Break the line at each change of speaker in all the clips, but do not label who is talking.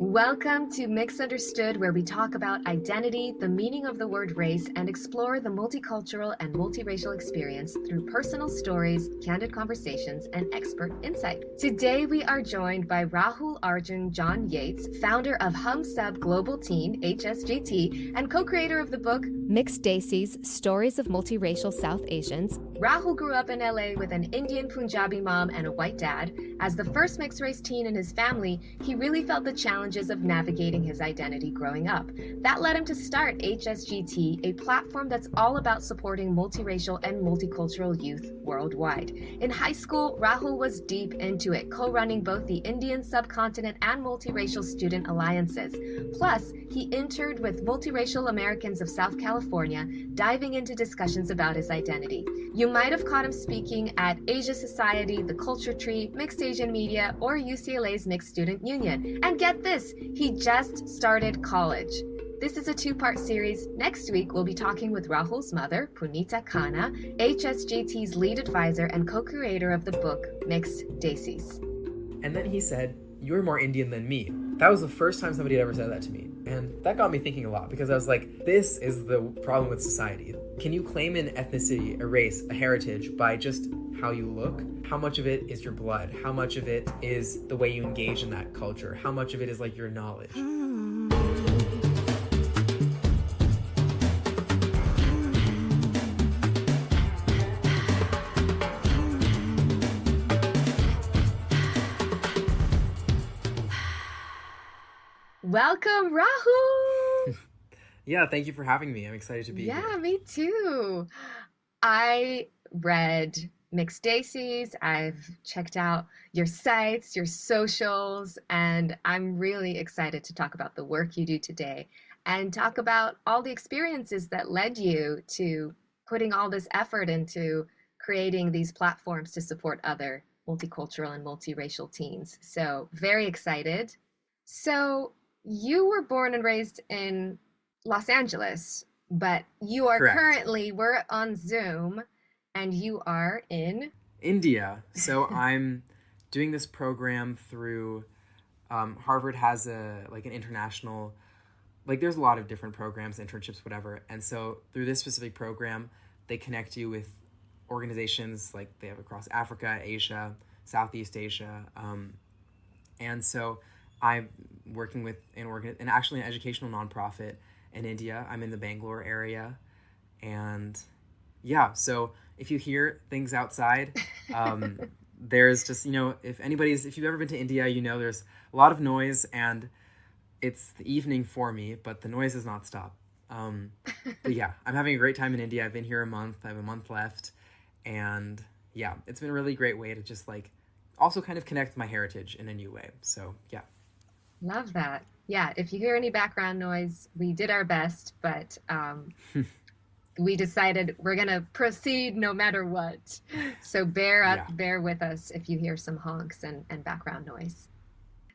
Welcome to Mixed Understood, where we talk about identity, the meaning of the word race, and explore the multicultural and multiracial experience through personal stories, candid conversations, and expert insight. Today, we are joined by Rahul Arjun John Yates, founder of HumSub Global Teen, HSGT, and co-creator of the book Mixed-Desis, Stories of Multiracial South Asians. Rahul grew up in LA with an Indian Punjabi mom and a white dad. As the first mixed-race teen in his family, he really felt the challenges of navigating his identity growing up. That led him to start HSGT, a platform that's all about supporting multiracial and multicultural youth worldwide. In high school, Rahul was deep into it, co-running both the Indian subcontinent and multiracial student alliances. Plus, he interned with multiracial Americans of South California, diving into discussions about his identity. You might have caught him speaking at Asia Society, the Culture Tree, Mixed Asian Media, or UCLA's Mixed Student Union. And get this, he just started college. This is a two-part series. Next week, we'll be talking with Rahul's mother, Punita Khanna, HSGT's lead advisor and co-creator of the book, Mixed-Desis.
And then he said, "You're more Indian than me." That was the first time somebody had ever said that to me. And that got me thinking a lot, because I was like, this is the problem with society. Can you claim an ethnicity, a race, a heritage by just how you look? How much of it is your blood? How much of it is the way you engage in that culture? How much of it is like your knowledge?
Welcome, Rahul!
Yeah, thank you for having me. I'm excited to be here.
Yeah, me too. I read Mixed-Desis. I've checked out your sites, your socials, and I'm really excited to talk about the work you do today and talk about all the experiences that led you to putting all this effort into creating these platforms to support other multicultural and multiracial teens. So very excited. So you were born and raised in Los Angeles, but you are
Correct.
we're on Zoom, and you are in
India. So I'm doing this program through Harvard has an international, there's a lot of different programs, internships, whatever. And so through this specific program, they connect you with organizations like they have across Africa, Asia, Southeast Asia. And so I'm working with an educational nonprofit in India. I'm in the Bangalore area. And yeah, so if you hear things outside, there's just, if you've ever been to India, there's a lot of noise, and it's the evening for me, but the noise has not stopped. But yeah, I'm having a great time in India. I've been here a month. I have a month left. And yeah, it's been a really great way to just also kind of connect my heritage in a new way. So yeah.
Love that. Yeah, if you hear any background noise, we did our best, but we decided we're going to proceed no matter what. So bear with us if you hear some honks and background noise.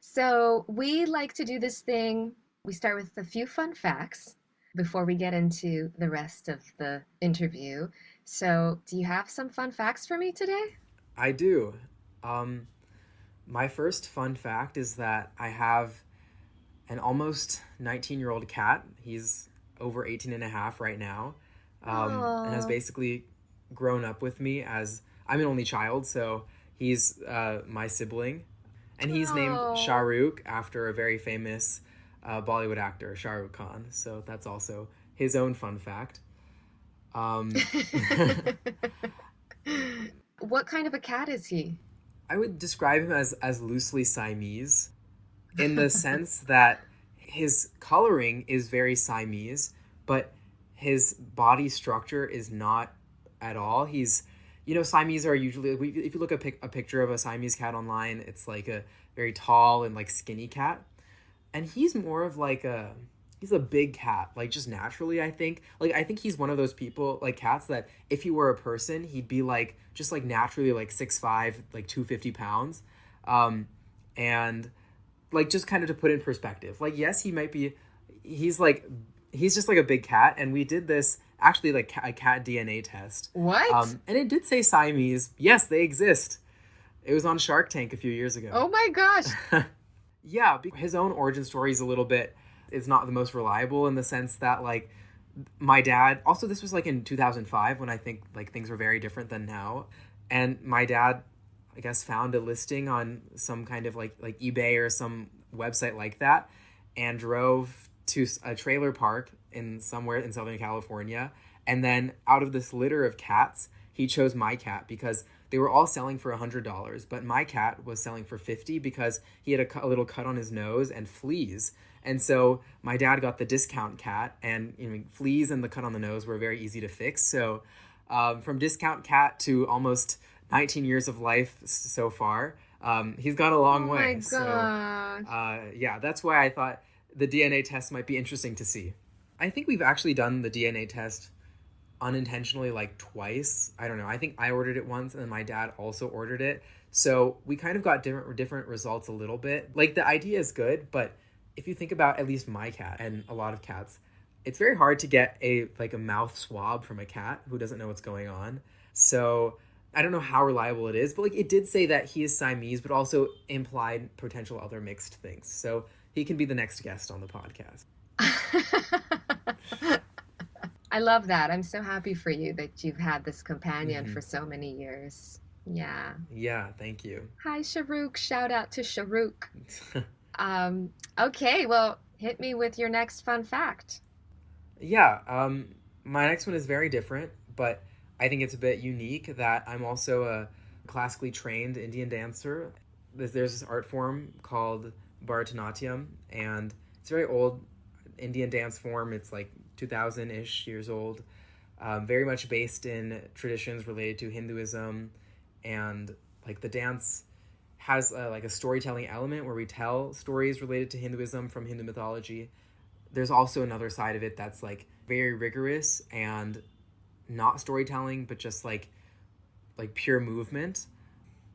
So we like to do this thing. We start with a few fun facts before we get into the rest of the interview. So do you have some fun facts for me today?
I do. My first fun fact is that I have an almost 19-year-old cat. He's over 18 and a half right now, and has basically grown up with me as I'm an only child, so he's my sibling. And he's named Shah Rukh after a very famous Bollywood actor, Shah Rukh Khan. So that's also his own fun fact.
What kind of a cat is he?
I would describe him as loosely Siamese, in the sense that his coloring is very Siamese, but his body structure is not at all. He's, Siamese are usually, if you look at a picture of a Siamese cat online, it's like a very tall and skinny cat. And he's more of he's a big cat, just naturally, I think. I think he's one of those people, cats, that if he were a person, he'd be just naturally 6'5", 250 pounds. And just kind of to put in perspective, yes, he might be, he's just a big cat. And we did this actually a cat DNA test.
What?
And it did say Siamese. Yes, they exist. It was on Shark Tank a few years ago.
Oh my gosh.
Yeah, his own origin story is a little bit, it's not the most reliable in the sense that like my dad, also this was like in 2005 when I think like things were very different than now. And my dad, I guess, found a listing on some kind of like eBay or some website like that and drove to a trailer park in somewhere in Southern California. And then out of this litter of cats, he chose my cat because they were all selling for $100, but my cat was selling for $50 because he had a little cut on his nose and fleas. And so my dad got the discount cat, and fleas and the cut on the nose were very easy to fix. So from discount cat to almost 19 years of life so far, he's got a long way.
My God.
So yeah, that's why I thought the DNA test might be interesting to see. I think we've actually done the DNA test unintentionally like twice. I don't know. I think I ordered it once and then my dad also ordered it. So we kind of got different results a little bit. Like the idea is good, but if you think about at least my cat and a lot of cats, it's very hard to get a mouth swab from a cat who doesn't know what's going on. So I don't know how reliable it is, but like it did say that he is Siamese, but also implied potential other mixed things. So he can be the next guest on the podcast.
I love that. I'm so happy for you that you've had this companion for so many years. Yeah.
Yeah, thank you.
Hi, Shah Rukh. Shout out to Shah Rukh. Okay, well, hit me with your next fun fact.
Yeah, my next one is very different, but I think it's a bit unique that I'm also a classically trained Indian dancer. There's this art form called Bharatanatyam, and it's a very old Indian dance form. It's like 2000-ish years old, very much based in traditions related to Hinduism, and like the dance has like a storytelling element where we tell stories related to Hinduism from Hindu mythology. There's also another side of it that's like very rigorous and not storytelling, but just like pure movement.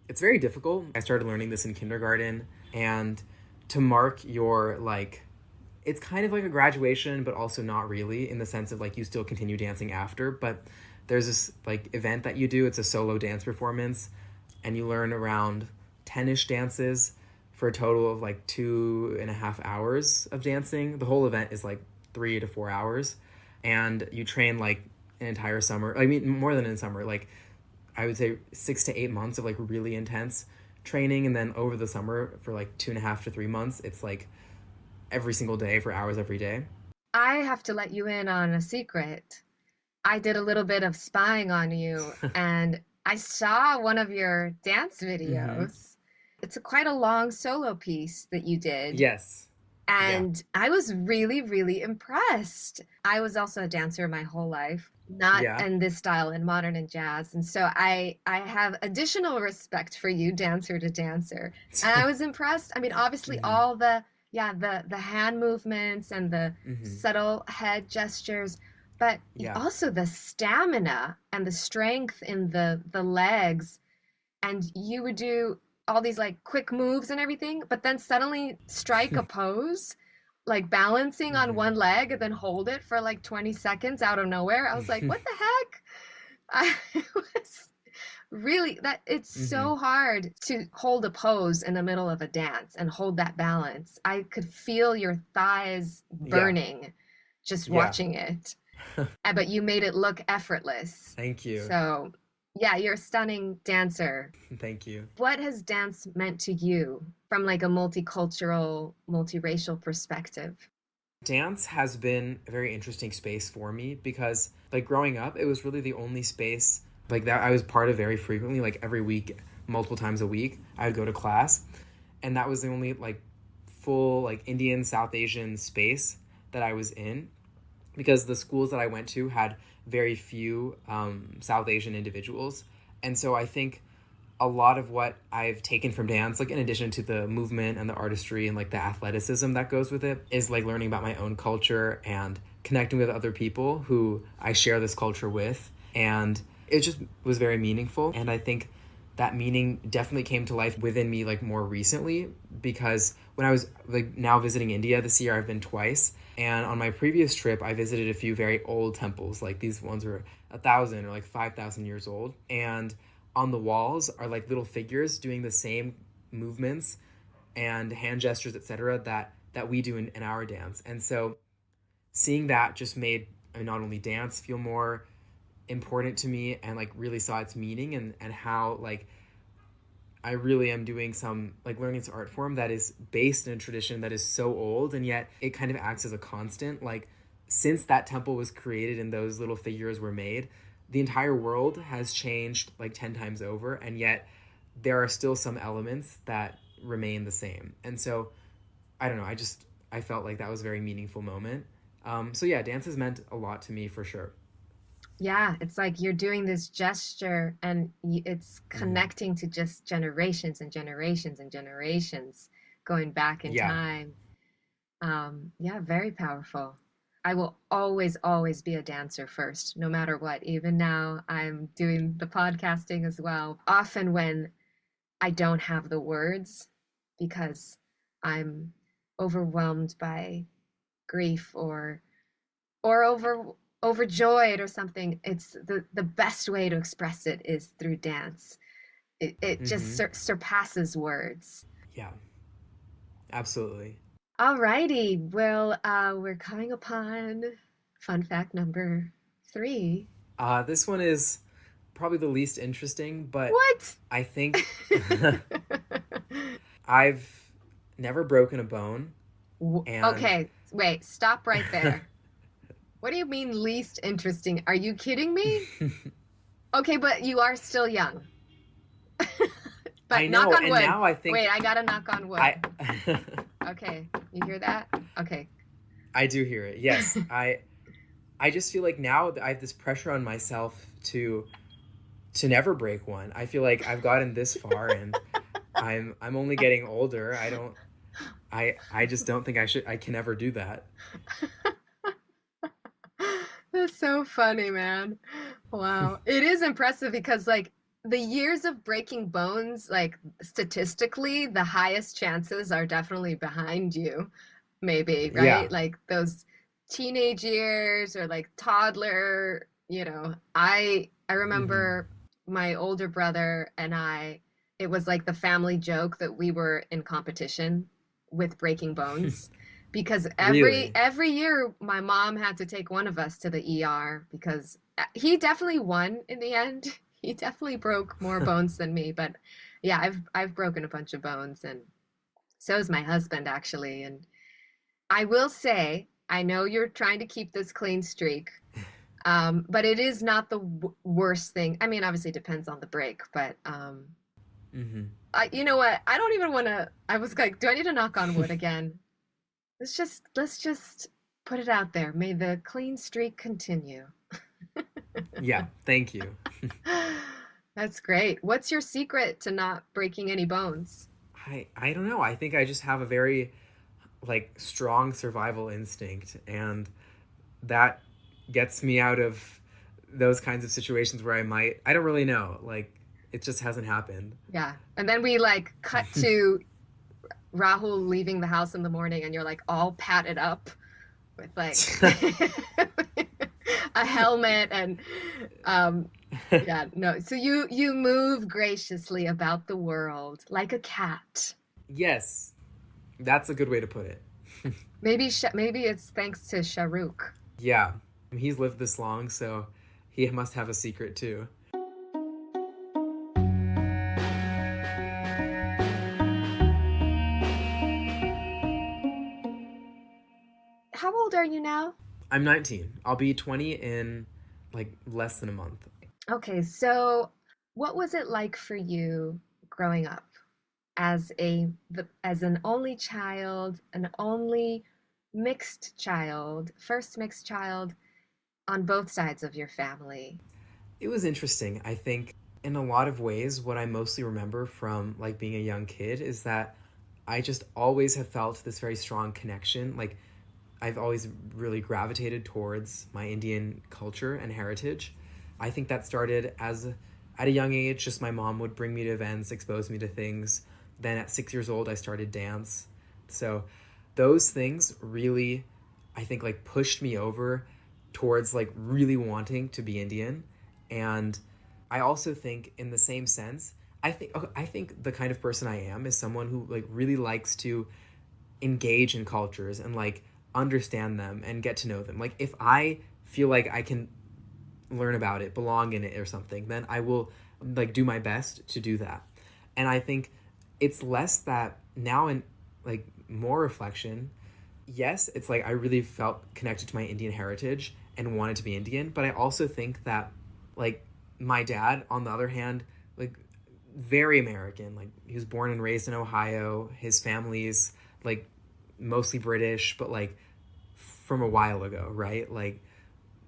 It's very difficult. I started learning this in kindergarten, and to mark your it's kind of like a graduation, but also not really, in the sense of like you still continue dancing after. But there's this like event that you do. It's a solo dance performance, and you learn around 10-ish dances for a total of like 2.5 hours of dancing. The whole event is like 3 to 4 hours, and you train like an entire summer. I mean, more than a summer. Like I would say 6 to 8 months of like really intense training, and then over the summer for like 2.5 to 3 months, it's like every single day for hours every day.
I have to let you in on a secret. I did a little bit of spying on you, and I saw one of your dance videos. It's quite a long solo piece that you did.
Yes.
And I was really, really impressed. I was also a dancer my whole life, not in this style, in modern and jazz. And so I have additional respect for you, dancer to dancer. And I was impressed. I mean, obviously all the hand movements and the subtle head gestures, but also the stamina and the strength in the legs. And you would do all these like quick moves and everything, but then suddenly strike a pose, like balancing on one leg and then hold it for like 20 seconds out of nowhere. I was like, what the heck? I was really, that it's so hard to hold a pose in the middle of a dance and hold that balance. I could feel your thighs burning just watching it. But you made it look effortless.
Thank you.
So yeah, you're a stunning dancer.
Thank you.
What has dance meant to you from like a multicultural, multiracial perspective?
Dance has been a very interesting space for me because like growing up, it was really the only space like that I was part of very frequently, like every week, multiple times a week, I would go to class. And that was the only like full like Indian, South Asian space that I was in, because the schools that I went to had very few South Asian individuals. And so I think a lot of what I've taken from dance, like in addition to the movement and the artistry and like the athleticism that goes with it, is like learning about my own culture and connecting with other people who I share this culture with. And it just was very meaningful. And I think that meaning definitely came to life within me like more recently, because when I was like now visiting India this year, I've been twice. And on my previous trip, I visited a few very old temples. Like these ones were 1,000 or like 5,000 years old. And on the walls are like little figures doing the same movements and hand gestures, etc., that we do in our dance. And so seeing that just made, I mean, not only dance feel more important to me, and like really saw its meaning, and how like I really am doing some like learning this art form that is based in a tradition that is so old, and yet it kind of acts as a constant. Like since that temple was created and those little figures were made, the entire world has changed like 10 times over, and yet there are still some elements that remain the same. And so I don't know, I felt like that was a very meaningful moment. So yeah, dance has meant a lot to me for sure.
Yeah, it's like you're doing this gesture and it's
Mm-hmm.
connecting to just generations and generations and generations going back in
Yeah.
time. Yeah, very powerful. I will always, always be a dancer first, no matter what. Even now, I'm doing the podcasting as well. Often when I don't have the words because I'm overwhelmed by grief or overjoyed or something, it's the best way to express it is through dance. It just
Mm-hmm.
surpasses words.
Yeah, absolutely.
Alrighty, well, we're coming upon fun fact number 3.
This one is probably the least interesting, but
What?
I think I've never broken a bone, and
Okay, wait, stop right there. What do you mean least interesting? Are you kidding me? Okay, but you are still young.
I
But knock
know,
on
and
wood.
now I think
Wait, I gotta knock on wood.
I
Okay, you hear that? Okay.
I do hear it. Yes, I just feel like now I have this pressure on myself to never break one. I feel like I've gotten this far, and I'm only getting older. I just don't think I can ever do that.
That's so funny, man. Wow. It is impressive because like the years of breaking bones, like statistically, the highest chances are definitely behind you, maybe,
Yeah.
right? Like those teenage years or like toddler, I
Hmm.
remember my older brother and it was like the family joke that we were in competition with breaking bones because every
Really?
every year my mom had to take one of us to the ER because he definitely won in the end. He definitely broke more bones than me, but yeah, I've broken a bunch of bones and so is my husband actually. And I will say, I know you're trying to keep this clean streak, but it is not the worst thing. I mean, obviously it depends on the break, but
Hmm.
you know what? I don't even want to. I was like, do I need to knock on wood again? Let's just put it out there. May the clean streak continue.
Yeah. Thank you.
That's great. What's your secret to not breaking any bones?
I don't know. I think I just have a very like strong survival instinct, and that gets me out of those kinds of situations where I don't really know. Like it just hasn't happened.
Yeah. And then we like cut to Rahul leaving the house in the morning and you're like all patted up with like a helmet and um yeah, no. So you move graciously about the world like a cat.
Yes, that's a good way to put it.
Maybe it's thanks to Shah Rukh.
Yeah, he's lived this long, so he must have a secret too.
How old are you now?
I'm 19. I'll be 20 in like less than a month.
Okay, so what was it like for you growing up as an only child, an only mixed child, first mixed child on both sides of your family?
It was interesting. I think in a lot of ways, what I mostly remember from like being a young kid is that I just always have felt this very strong connection. Like I've always really gravitated towards my Indian culture and heritage. I think that started as at a young age, just my mom would bring me to events, expose me to things. Then at 6 years old, I started dance. So those things really, I think, like pushed me over towards like really wanting to be Indian. And I also think, in the same sense, I think the kind of person I am is someone who like really likes to engage in cultures and like understand them and get to know them. Like if I feel like I can learn about it, belong in it or something, then I will like do my best to do that. And I think it's less that now in like more reflection, yes, it's like I really felt connected to my Indian heritage and wanted to be Indian, but I also think that like my dad, on the other hand, like very American. Like he was born and raised in Ohio. His family's like mostly British, but like from a while ago, right? Like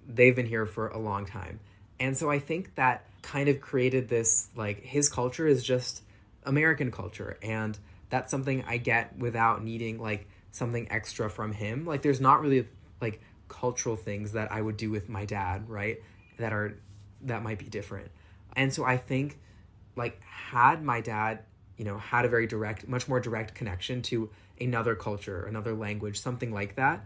they've been here for a long time. And so I think that kind of created this, like his culture is just American culture. And that's something I get without needing like something extra from him. Like there's not really like cultural things that I would do with my dad, right? That might be different. And so I think like had my dad, had a very direct, much more direct connection to another culture, another language, something like that,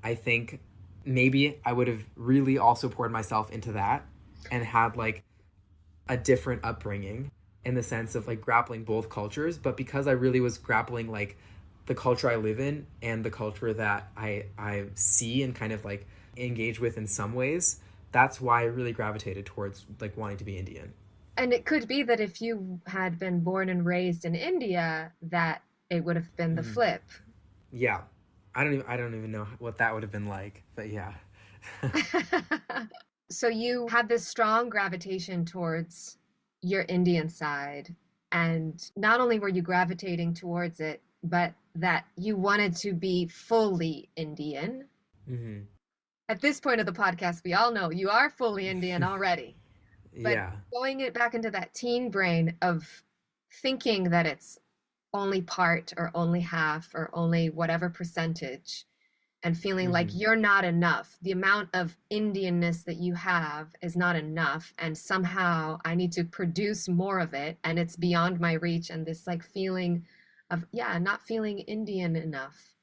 I think maybe I would have really also poured myself into that and had like a different upbringing in the sense of like grappling both cultures. But because I really was grappling like the culture I live in and the culture that I see and kind of like engage with in some ways, that's why I really gravitated towards like wanting to be Indian.
And it could be that if you had been born and raised in India, that it would have been the
Mm-hmm.
flip.
Yeah. I don't even know what that would have been like, but yeah.
So you had this strong gravitation towards your Indian side, and not only were you gravitating towards it, but that you wanted to be fully Indian.
Hmm.
At this point of the podcast, we all know you are fully Indian already. But
Yeah.
going it back into that teen brain of thinking that it's only part or only half or only whatever percentage, and feeling like
Hmm.
you're not enough. The amount of Indianness that you have is not enough. And somehow I need to produce more of it. And it's beyond my reach. And this like feeling of, yeah, not feeling Indian enough.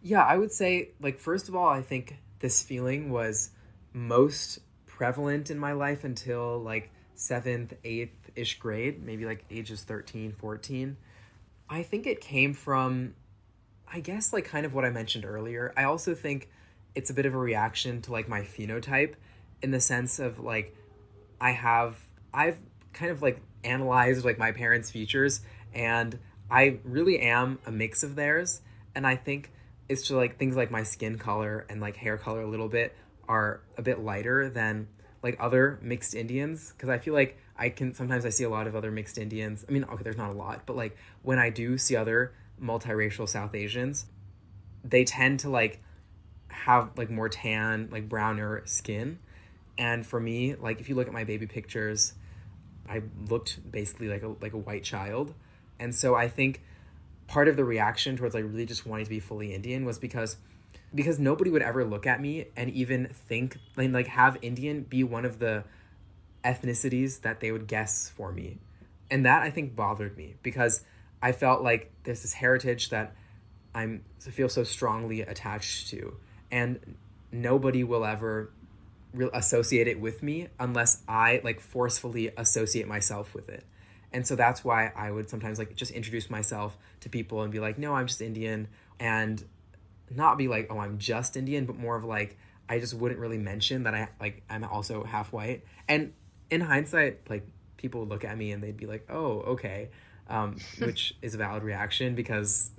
Yeah, I would say, like, first of all, I think this feeling was most prevalent in my life until like seventh, eighth ish grade, maybe like ages 13, 14. I think it came from, I guess, like kind of what I mentioned earlier. I also think it's a bit of a reaction to like my phenotype in the sense of like I've kind of like analyzed like my parents' features, and I really am a mix of theirs. And I think it's just like things like my skin color and like hair color a little bit are a bit lighter than like other mixed Indians, because I feel like I see a lot of other mixed Indians. I mean, okay, there's not a lot, but like when I do see other multiracial South Asians, they tend to like have like more tan, like browner skin. And for me, like if you look at my baby pictures, I looked basically like a white child. And so I think part of the reaction towards like really just wanting to be fully Indian was because nobody would ever look at me and even think like have Indian be one of the ethnicities that they would guess for me. And that I think bothered me because I felt like there's this heritage that I feel so strongly attached to, and nobody will ever associate it with me unless I like forcefully associate myself with it. And so that's why I would sometimes like just introduce myself to people and be like, no, I'm just Indian, and not be like, oh, I'm just Indian, but more of like, I just wouldn't really mention that I'm also half white. And in hindsight, like people would look at me and they'd be like, oh, okay. Which is a valid reaction because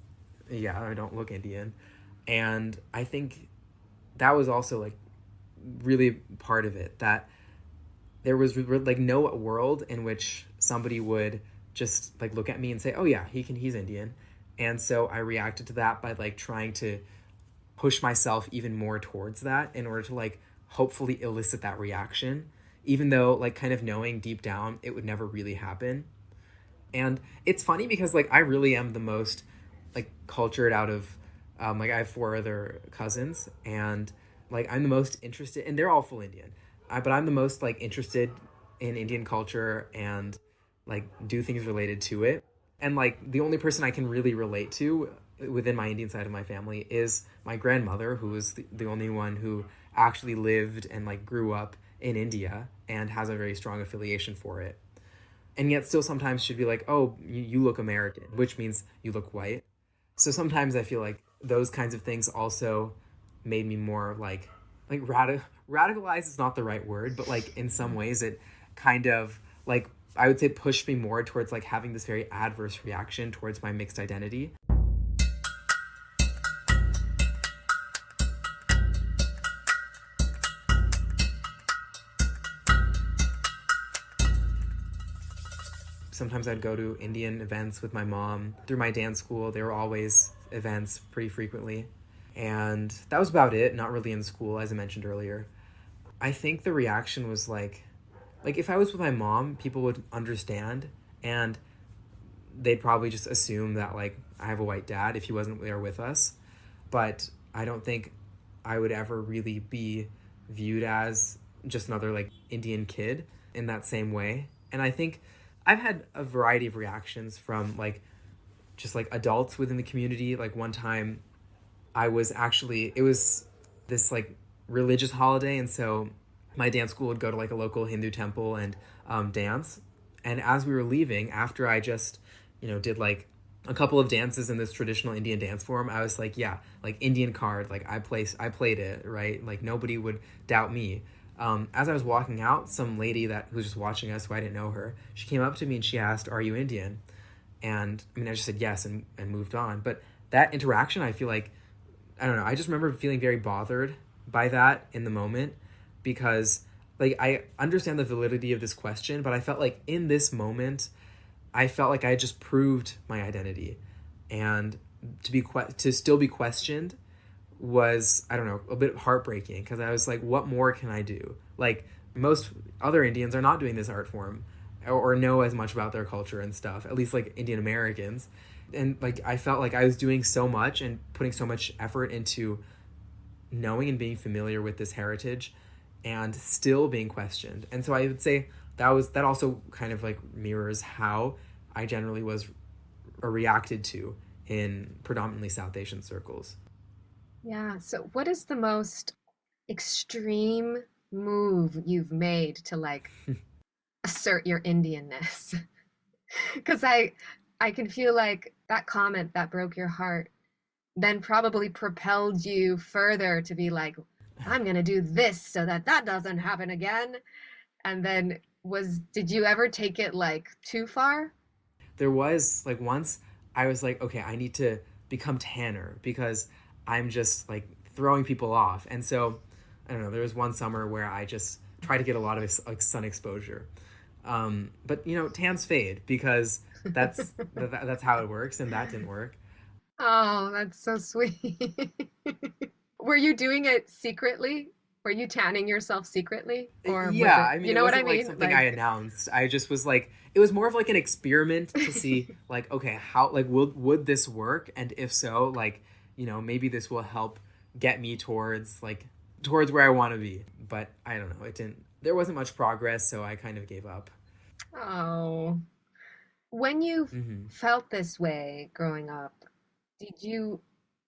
yeah, I don't look Indian. And I think that was also like really part of it, that there was like no world in which somebody would just like look at me and say, oh yeah, he's Indian. And so I reacted to that by like trying to push myself even more towards that in order to like hopefully elicit that reaction, even though like kind of knowing deep down it would never really happen. And it's funny because like I really am the most like cultured out of like I have four other cousins, and like I'm the most interested, and they're all full Indian, but I'm the most like interested in Indian culture and like do things related to it. And like the only person I can really relate to within my Indian side of my family is my grandmother, who is the only one who actually lived and like grew up in India and has a very strong affiliation for it. and yet still sometimes should be like, oh, you look American, which means you look white. So sometimes I feel like those kinds of things also made me more like radicalized is not the right word, but like in some ways it kind of like I would say pushed me more towards like having this very adverse reaction towards my mixed identity. Sometimes I'd go to Indian events with my mom. Through my dance school, there were always events pretty frequently. And that was about it, not really in school, as I mentioned earlier. I think the reaction was like if I was with my mom, people would understand, and they'd probably just assume that like I have a white dad if he wasn't there with us. But I don't think I would ever really be viewed as just another like Indian kid in that same way. And I think I've had a variety of reactions from like just like adults within the community. Like one time it was this like religious holiday, and so my dance school would go to like a local Hindu temple and dance. And as we were leaving, after I just, did like a couple of dances in this traditional Indian dance form, I was like, yeah, like Indian card, like I played it, right? Like nobody would doubt me. As I was walking out, some lady who was just watching us, who I didn't know her, she came up to me and she asked, "Are you Indian?" And I mean, I just said yes and moved on. But that interaction, I feel like, I don't know, I just remember feeling very bothered by that in the moment, because like I understand the validity of this question, but I felt like in this moment, I felt like I had just proved my identity, and to still be questioned was, I don't know, a bit heartbreaking, because I was like, what more can I do? Like most other Indians are not doing this art form or know as much about their culture and stuff, at least like Indian Americans. And like I felt like I was doing so much and putting so much effort into knowing and being familiar with this heritage, and still being questioned. And so I would say that also kind of like mirrors how I generally was reacted to in predominantly South Asian circles.
Yeah. So, what is the most extreme move you've made to like assert your Indianness? Because I can feel like that comment that broke your heart then probably propelled you further to be like, I'm gonna do this so that that doesn't happen again. And then did you ever take it like too far?
There was like once I was like, okay, I need to become tanner because I'm just like throwing people off. And so I don't know, there was one summer where I just tried to get a lot of like sun exposure. But tans fade because that's how it works, and that didn't work.
Oh, that's so sweet. Were you doing it secretly? Were you tanning yourself secretly? Or was
Yeah,
it,
I mean,
you
it
know what I
wasn't like
mean?
something I announced. I just was like, it was more of like an experiment to see, like, okay, how, like, would this work? And if so, like, maybe this will help get me towards where I want to be. But I don't know, it didn't. There wasn't much progress, so I kind of gave up.
Oh, when you
Hmm.
felt this way growing up, did you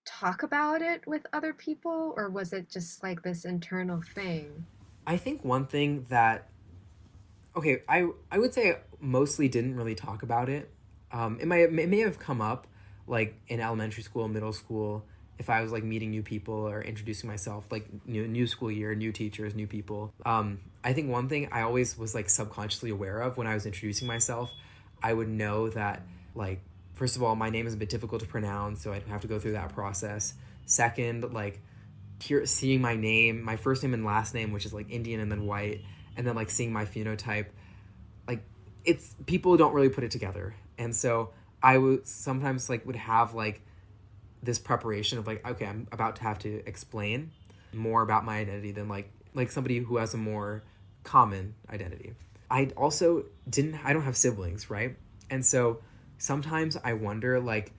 talk about it with other people, or was it just like this internal thing?
I think one thing that okay, I would say I mostly didn't really talk about it. It may have come up like in elementary school, middle school, if I was like meeting new people or introducing myself, like new school year, new teachers, new people. I think one thing I always was like subconsciously aware of when I was introducing myself, I would know that like first of all, my name is a bit difficult to pronounce, so I'd have to go through that process. Second, like seeing my name, my first name and last name, which is like Indian and then white, and then like seeing my phenotype, like it's people don't really put it together. And so I would sometimes like would have like this preparation of like, okay, I'm about to have to explain more about my identity than like somebody who has a more common identity. I don't have siblings, right? And so sometimes I wonder like,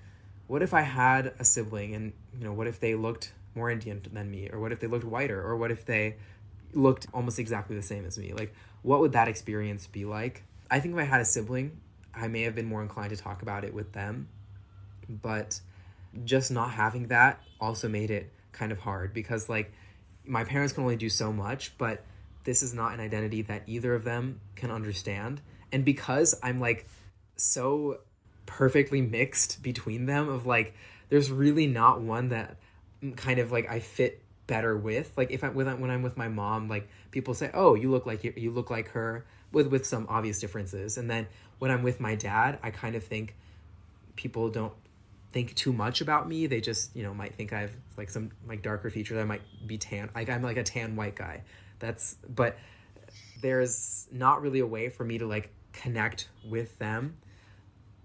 what if I had a sibling, and what if they looked more Indian than me, or what if they looked whiter, or what if they looked almost exactly the same as me? Like, what would that experience be like? I think if I had a sibling, I may have been more inclined to talk about it with them, but just not having that also made it kind of hard, because like my parents can only do so much, but this is not an identity that either of them can understand. And because I'm like so perfectly mixed between them, of like there's really not one that kind of like I fit better with. Like if I when I'm with my mom, like people say, "Oh, you look like you look like her," with some obvious differences. And then when I'm with my dad, I kind of think people don't think too much about me. They just, might think I have like some like darker features. I might be tan. Like I'm like a tan white guy. But there's not really a way for me to like connect with them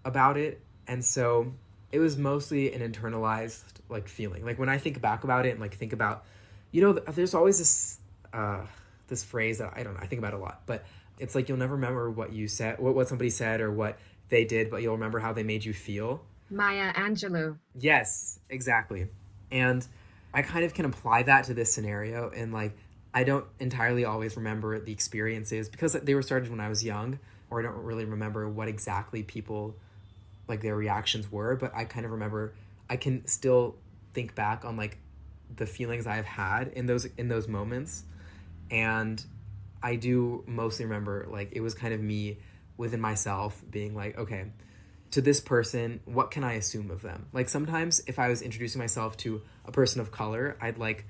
about it. And so it was mostly an internalized like feeling. Like when I think back about it and like think about, there's always this phrase that I think about a lot, but it's like you'll never remember what you said, what somebody said or what they did, but you'll remember how they made you feel.
Maya Angelou.
Yes, exactly. And I kind of can apply that to this scenario, and like I don't entirely always remember the experiences because they were started when I was young, or I don't really remember what exactly people like their reactions were, but I kind of remember I can still think back on like the feelings I've had in those moments. And I do mostly remember like it was kind of me within myself being like, okay, to this person, what can I assume of them? Like sometimes if I was introducing myself to a person of color, I'd like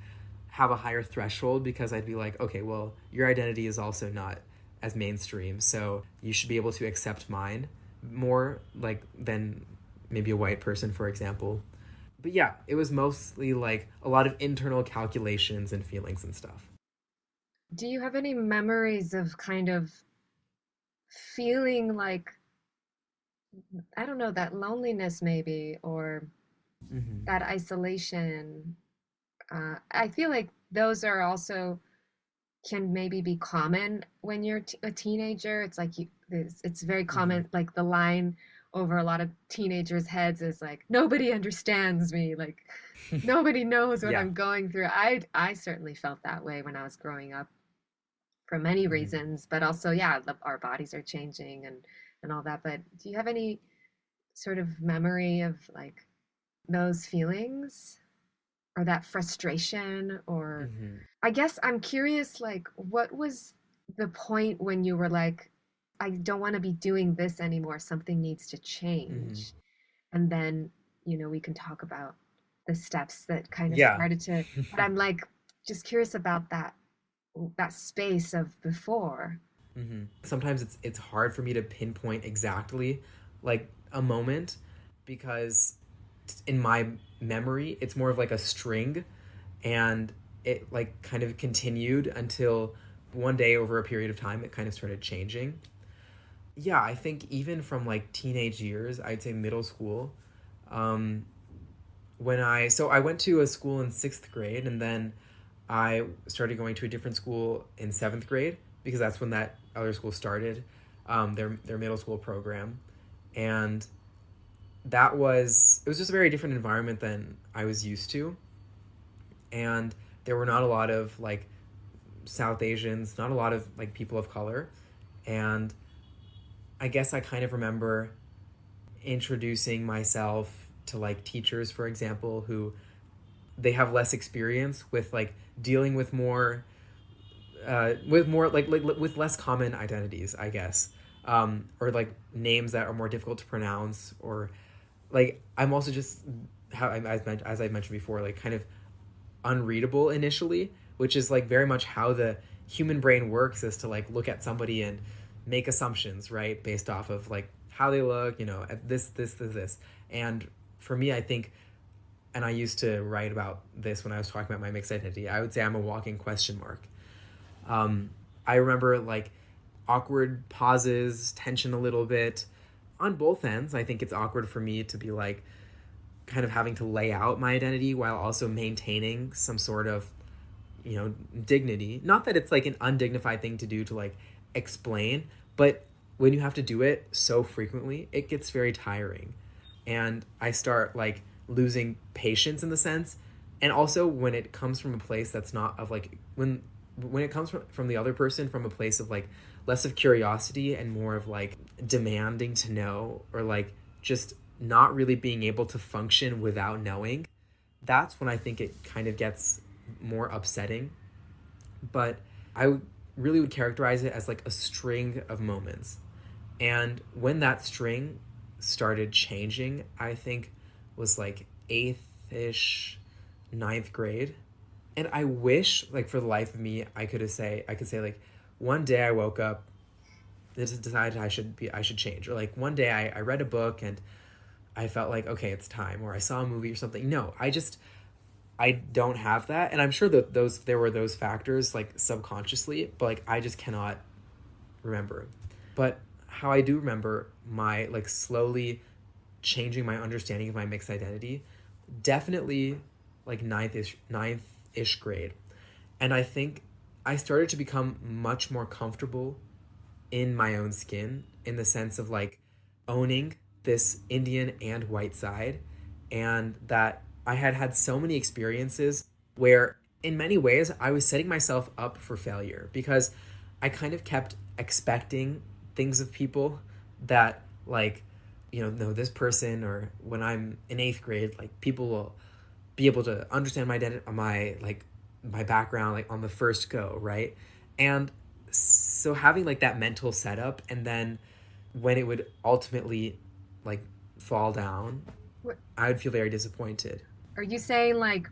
have a higher threshold because I'd be like, okay, well, your identity is also not as mainstream, so you should be able to accept mine more like than maybe a white person, for example. But yeah, it was mostly like a lot of internal calculations and feelings and stuff.
Do you have any memories of kind of feeling like, I don't know, that loneliness maybe, or
Mm-hmm.
that isolation? I feel like those are also can maybe be common when you're a teenager. It's like it's very
Mm-hmm.
common. Like the line over a lot of teenagers' heads is like, "Nobody understands me. Like nobody knows what
Yeah.
I'm going through." I certainly felt that way when I was growing up for many
Mm-hmm.
reasons, but also yeah, our bodies are changing and all that. But do you have any sort of memory of like those feelings or that frustration? Or
Mm-hmm.
I guess I'm curious, like, what was the point when you were like, I don't want to be doing this anymore, something needs to
Mm-hmm.
change? And then, we can talk about the steps that kind of
Yeah.
started to, but I'm like just curious about that space of before.
Mm-hmm. Sometimes it's hard for me to pinpoint exactly like a moment because in my memory it's more of like a string, and it like kind of continued until one day over a period of time it kind of started changing. Yeah, I think even from like teenage years, I'd say middle school, um, I went to a school in 6th grade, and then I started going to a different school in 7th grade because that's when that other school started, their middle school program. And it was just a very different environment than I was used to. And there were not a lot of like South Asians, not a lot of like people of color. And I guess I kind of remember introducing myself to like teachers, for example, who they have less experience with like dealing with more like with less common identities, I guess, or like names that are more difficult to pronounce, or like I'm also just how as I mentioned before, like kind of unreadable initially, which is like very much how the human brain works, is to like look at somebody and make assumptions, right, based off of like how they look, at this. And for me, I think, and I used to write about this when I was talking about my mixed identity, I would say I'm a walking question mark. I remember like awkward pauses, tension a little bit on both ends. I think it's awkward for me to be like kind of having to lay out my identity while also maintaining some sort of, dignity. Not that it's like an undignified thing to do to like explain, but when you have to do it so frequently, it gets very tiring. And I start like losing patience in the sense. And also when it comes from a place that's not of like, when it comes from the other person from a place of like less of curiosity and more of like demanding to know, or like just not really being able to function without knowing, that's when I think it kind of gets more upsetting. But I really would characterize it as like a string of moments. And when that string started changing, I think was like 8th-ish, 9th grade. And I wish, like, for the life of me, I could say like, one day I woke up, decided I should change. Or like one day I read a book and I felt like, okay, it's time. Or I saw a movie or something. No, I don't have that. And I'm sure that there were those factors, like, subconsciously, but like I just cannot remember. But how I do remember my, like, slowly changing my understanding of my mixed identity, definitely like ninth-ish grade. And I think I started to become much more comfortable in my own skin, in the sense of like owning this Indian and white side, and that I had so many experiences where in many ways I was setting myself up for failure, because I kind of kept expecting things of people that, like, no, this person, or when I'm in 8th grade, like, people will be able to understand my identity, my background, like, on the first go, right? And so having like that mental setup, and then when it would ultimately like fall down, I would feel very disappointed.
Are you saying like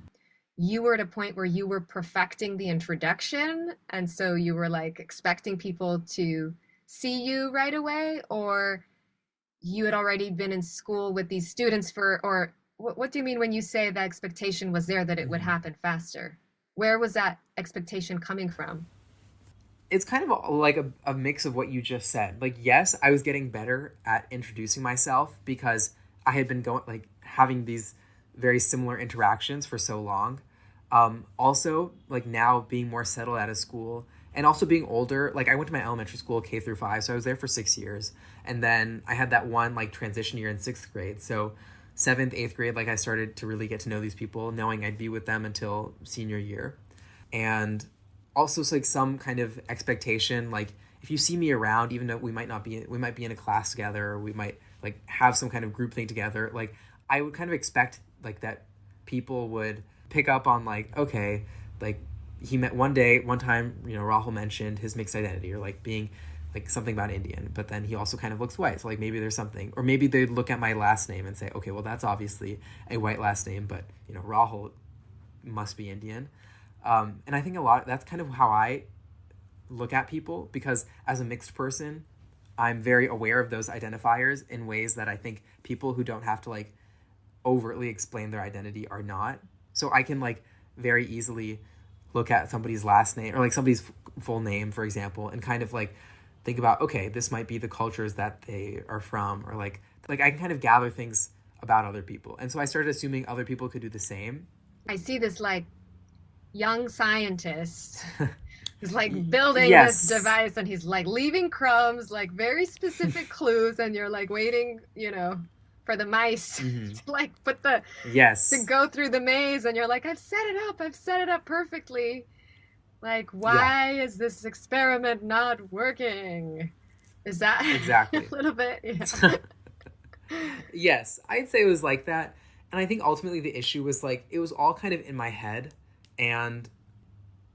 you were at a point where you were perfecting the introduction, and so you were like expecting people to see you right away, or you had already been in school with these students or what do you mean when you say the expectation was there that it would happen faster? Where was that expectation coming from?
It's kind of like a mix of what you just said. Like, yes, I was getting better at introducing myself because I had been having these very similar interactions for so long. Also, like, now being more settled out of school, and also being older. Like, I went to my elementary school K-5, so I was there for 6 years. And then I had that one like transition year in 6th grade. So 7th, 8th grade, like, I started to really get to know these people, knowing I'd be with them until senior year. And also, it's like some kind of expectation, like, if you see me around, even though we might be in a class together, or we might like have some kind of group thing together, like, I would kind of expect like that people would pick up on, like, okay, like, one time, Rahul mentioned his mixed identity, or like being like something about Indian, but then he also kind of looks white. So like maybe there's something, or maybe they'd look at my last name and say, okay, well, that's obviously a white last name, but Rahul must be Indian. And I think that's kind of how I look at people, because as a mixed person, I'm very aware of those identifiers in ways that I think people who don't have to like overtly explain their identity are not. So I can like very easily look at somebody's last name, or like somebody's full name, for example, and kind of like think about, okay, this might be the cultures that they are from, or like I can kind of gather things about other people. And so I started assuming other people could do the same.
I see this like young scientist who's like building
Yes.
this device, and he's like leaving crumbs, like very specific clues, and you're like waiting, for the mice to like to go through the maze, and you're like, I've set it up perfectly. Like, why is this experiment not working? Is that
exactly
a little bit? Yeah.
Yes, I'd say it was like that. And I think ultimately the issue was like, it was all kind of in my head, and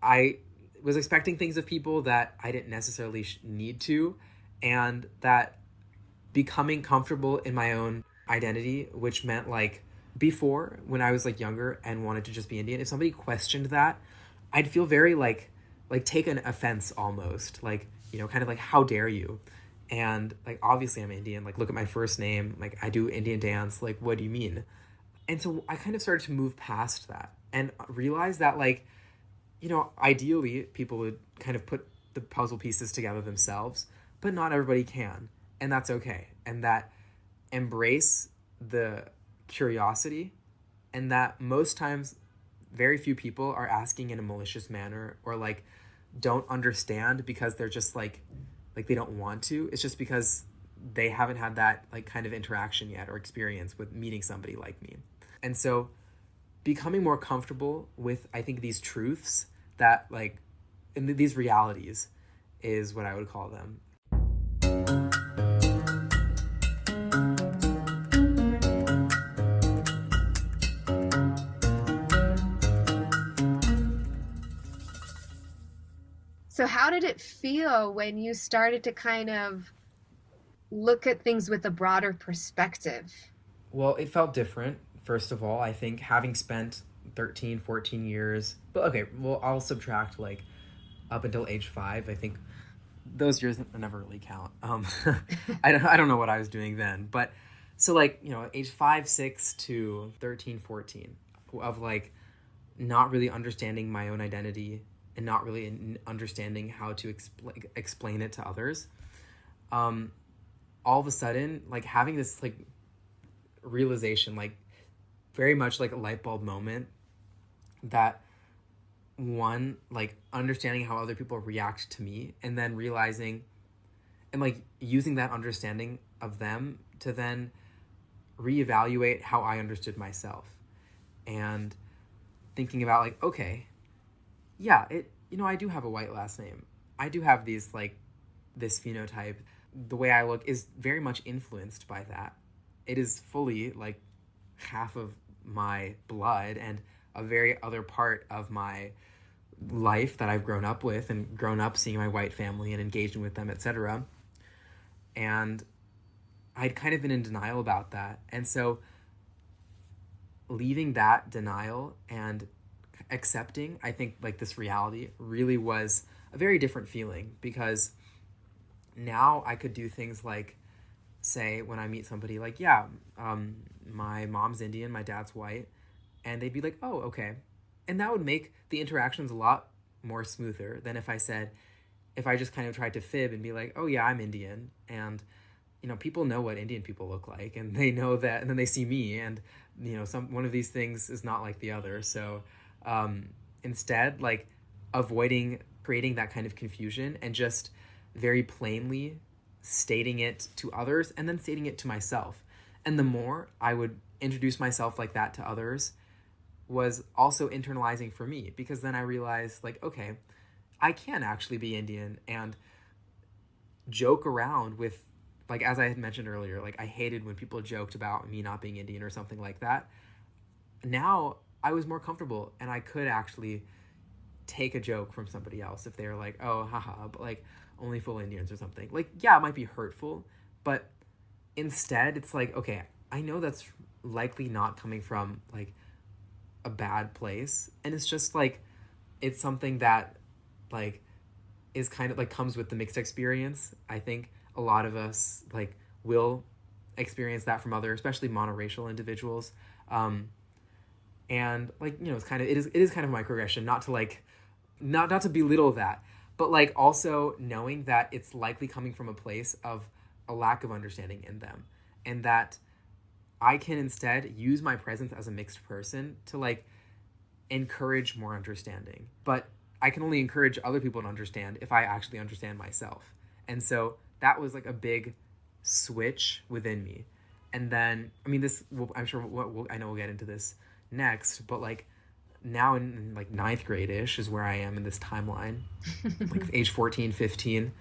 I was expecting things of people that I didn't necessarily need to, and that becoming comfortable in my own identity, which meant like before, when I was like younger and wanted to just be Indian, if somebody questioned that, I'd feel very like taken offense almost, like, kind of like, how dare you? And like, obviously I'm Indian, like, look at my first name, like, I do Indian dance, like, what do you mean? And so I kind of started to move past that and realize that, like, ideally people would kind of put the puzzle pieces together themselves, but not everybody can. And that's okay. And that embrace the curiosity, and that most times very few people are asking in a malicious manner, or like don't understand because they're just like they don't want to. It's just because they haven't had that like kind of interaction yet, or experience with meeting somebody like me. And so becoming more comfortable with, I think, these truths that like, and these realities is what I would call them.
So how did it feel when you started to kind of look at things with a broader perspective?
Well, it felt different. First of all, I think having spent 13, 14 years, but okay, well, I'll subtract like up until age 5. I think those years never really count. I don't know what I was doing then, but so like, age 5, 6 to 13, 14 of like not really understanding my own identity and not really understanding how to explain it to others. All of a sudden, like having this like realization, like very much like a light bulb moment, that one, like understanding how other people react to me, and then realizing and like using that understanding of them to then reevaluate how I understood myself, and thinking about like, okay, yeah, I do have a white last name. I do have these like this phenotype. The way I look is very much influenced by that. It is fully like half of my blood and a very other part of my life that I've grown up with and grown up seeing my white family and engaging with them, etc. And I'd kind of been in denial about that. And so leaving that denial and accepting, I think, like this reality really was a very different feeling, because now I could do things like say when I meet somebody like, yeah, my mom's Indian, my dad's white, and they'd be like, oh, okay. And that would make the interactions a lot more smoother than if I just kind of tried to fib and be like, oh yeah, I'm Indian. And, people know what Indian people look like, and they know that, and then they see me, and, one of these things is not like the other. So instead, like avoiding creating that kind of confusion and just very plainly stating it to others and then stating it to myself. And the more I would introduce myself like that to others was also internalizing for me, because then I realized like, okay, I can actually be Indian and joke around with, like, as I had mentioned earlier, like I hated when people joked about me not being Indian or something like that. Now I was more comfortable and I could actually take a joke from somebody else if they were like, oh, haha, but like only full Indians or something. Like, yeah, it might be hurtful, but instead it's like, okay, I know that's likely not coming from like a bad place. And it's just like, it's something that like is kind of like comes with the mixed experience. I think a lot of us like will experience that from other, especially monoracial individuals. And like, it's kind of, it is kind of a microaggression, not to like, not to belittle that, but like also knowing that it's likely coming from a place of a lack of understanding in them, and that I can instead use my presence as a mixed person to like encourage more understanding. But I can only encourage other people to understand if I actually understand myself. And so that was like a big switch within me. And then, I mean, I'm sure I know we'll get into this next, but like now in like 9th grade-ish is where I am in this timeline, like age 14, 15,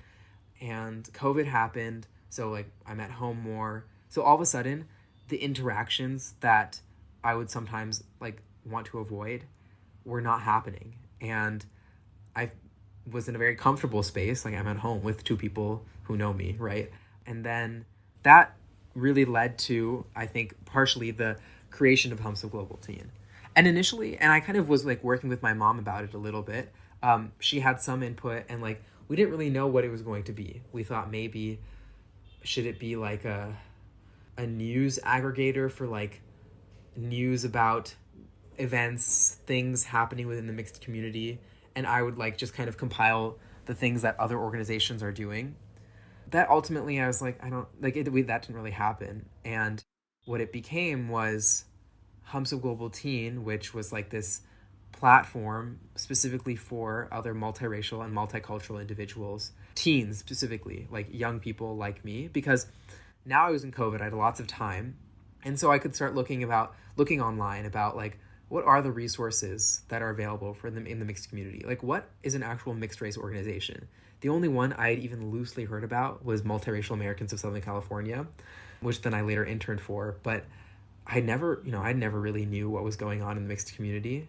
and COVID happened. So like I'm at home more. So all of a sudden the interactions that I would sometimes like want to avoid were not happening. And I was in a very comfortable space. Like I'm at home with 2 people who know me, right? And then that really led to, I think, partially the creation of HumSub Global Teen. And initially, and I kind of was like working with my mom about it a little bit. She had some input, and like we didn't really know what it was going to be. We thought maybe should it be like a news aggregator for like news about events, things happening within the mixed community, and I would like just kind of compile the things that other organizations are doing. That ultimately I was like, I don't like it, that didn't really happen. And what it became was HumSub Global Teen, which was like this platform specifically for other multiracial and multicultural individuals, teens specifically, like young people like me, because now I was in COVID, I had lots of time. And so I could start looking online about like, what are the resources that are available for them in the mixed community? Like, what is an actual mixed race organization? The only one I had even loosely heard about was Multiracial Americans of Southern California, which then I later interned for. But I never really knew what was going on in the mixed community.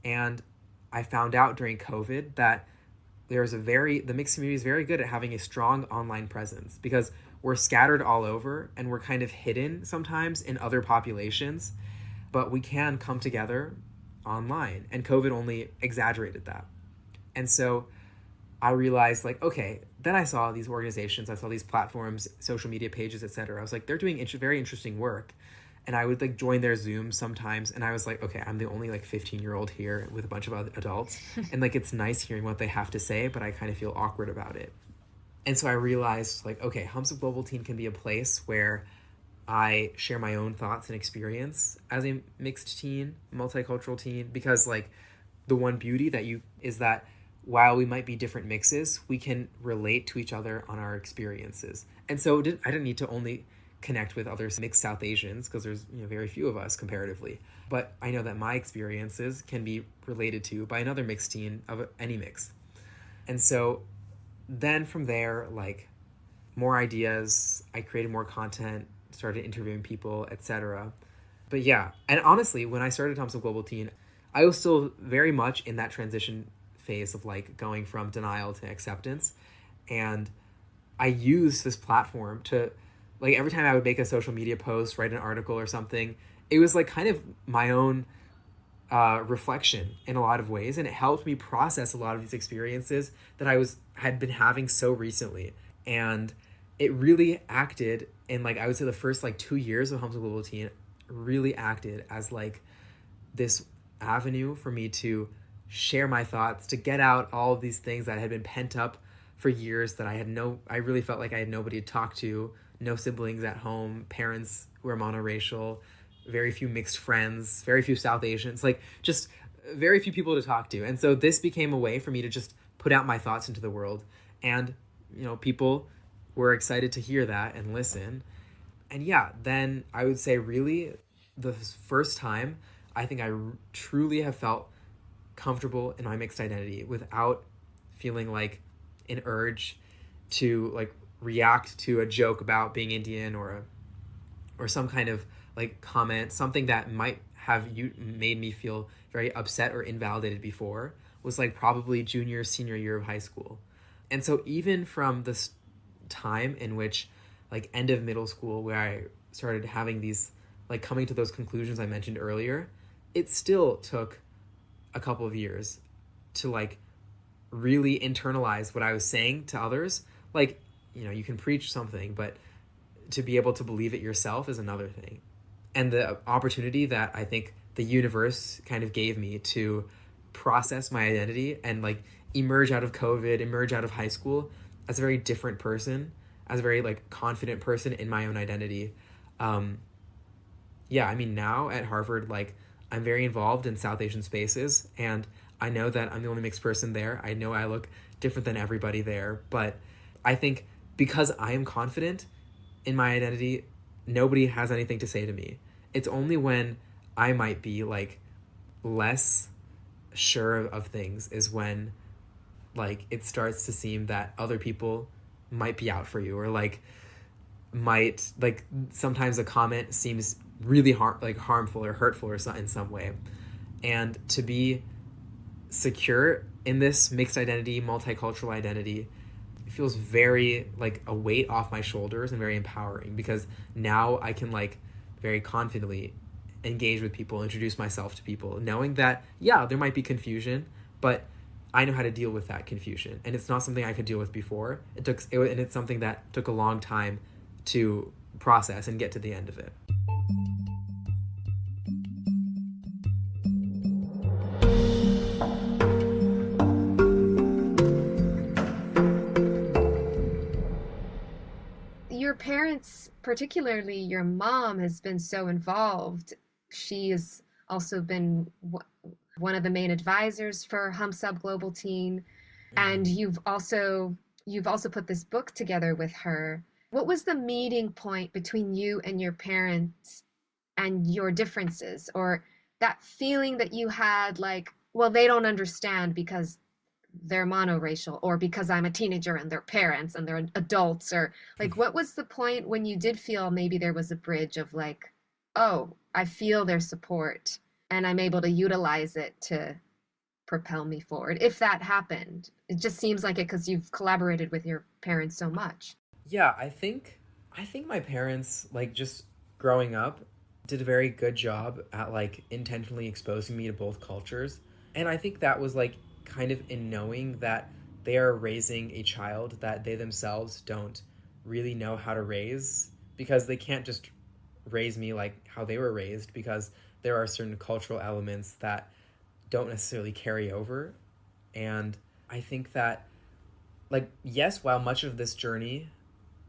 And I found out during COVID that the mixed community is very good at having a strong online presence, because we're scattered all over and we're kind of hidden sometimes in other populations, but we can come together online. And COVID only exaggerated that. And so I realized, like, okay, then I saw these organizations, I saw these platforms, social media pages, etc. I was like, they're doing very interesting work. And I would like join their Zooms sometimes. And I was like, okay, I'm the only like 15-year-old here with a bunch of other adults. And like, it's nice hearing what they have to say, but I kind of feel awkward about it. And so I realized, like, okay, HumSub Global Teen can be a place where I share my own thoughts and experience as a mixed teen, multicultural teen, because like the one beauty is that while we might be different mixes, we can relate to each other on our experiences. And so I didn't need to only connect with other mixed South Asians, because there's very few of us comparatively. But I know that my experiences can be related to by another mixed teen of any mix. And so then from there, like, more ideas, I created more content, started interviewing people, etc. But yeah, and honestly, when I started HumSub Global Teen, I was still very much in that transition phase of like going from denial to acceptance. And I used this platform to, like, every time I would make a social media post, write an article or something, it was like kind of my own reflection in a lot of ways. And it helped me process a lot of these experiences that I had been having so recently. And it really acted in, like, I would say the first like 2 years of HumSub Global Teen really acted as like this avenue for me to share my thoughts, to get out all of these things that had been pent up for years, that I really felt like I had nobody to talk to, no siblings at home, parents who are monoracial, very few mixed friends, very few South Asians, like just very few people to talk to. And so this became a way for me to just put out my thoughts into the world. And, people were excited to hear that and listen. And yeah, then I would say really the first time I think I truly have felt comfortable in my mixed identity without feeling like an urge to like react to a joke about being Indian or some kind of like comment, something that might have made me feel very upset or invalidated before, was like probably senior year of high school. And so even from this time in which, like, end of middle school, where I started having these, like, coming to those conclusions I mentioned earlier, it still took a couple of years to like really internalize what I was saying to others. Like, you can preach something, but to be able to believe it yourself is another thing. And the opportunity that I think the universe kind of gave me to process my identity and like emerge out of COVID, emerge out of high school as a very different person, as a very like confident person in my own identity. Yeah, I mean, now at Harvard, like, I'm very involved in South Asian spaces, and I know that I'm the only mixed person there. I know I look different than everybody there, but I think because I am confident in my identity, nobody has anything to say to me. It's only when I might be like less sure of things is when like it starts to seem that other people might be out for you, or like might, like, sometimes a comment seems really harmful or hurtful or in some way. And to be secure in this mixed identity, multicultural identity, it feels very like a weight off my shoulders and very empowering, because now I can like very confidently engage with people, introduce myself to people, knowing that, yeah, there might be confusion, but I know how to deal with that confusion. And it's not something I could deal with before. And it's something that took a long time to process and get to the end of it.
Your parents, particularly your mom, has been so involved. She has also been one of the main advisors for HumSub Global Teen, and you've also put this book together with her. What was the meeting point between you and your parents and your differences, or that feeling that you had like, well, they don't understand because they're monoracial, or because I'm a teenager and they're parents and they're adults, or like, what was the point when you did feel maybe there was a bridge of like, oh, I feel their support and I'm able to utilize it to propel me forward, if that happened? It just seems like it, because you've collaborated with your parents so much.
Yeah, I think I think my parents, like, just growing up, did a very good job at, like, intentionally exposing me to both cultures. And I think that was, like, kind of in knowing that they are raising a child that they themselves don't really know how to raise, because they can't just raise me like how they were raised, because there are certain cultural elements that don't necessarily carry over. And I think that, like, yes, while much of this journey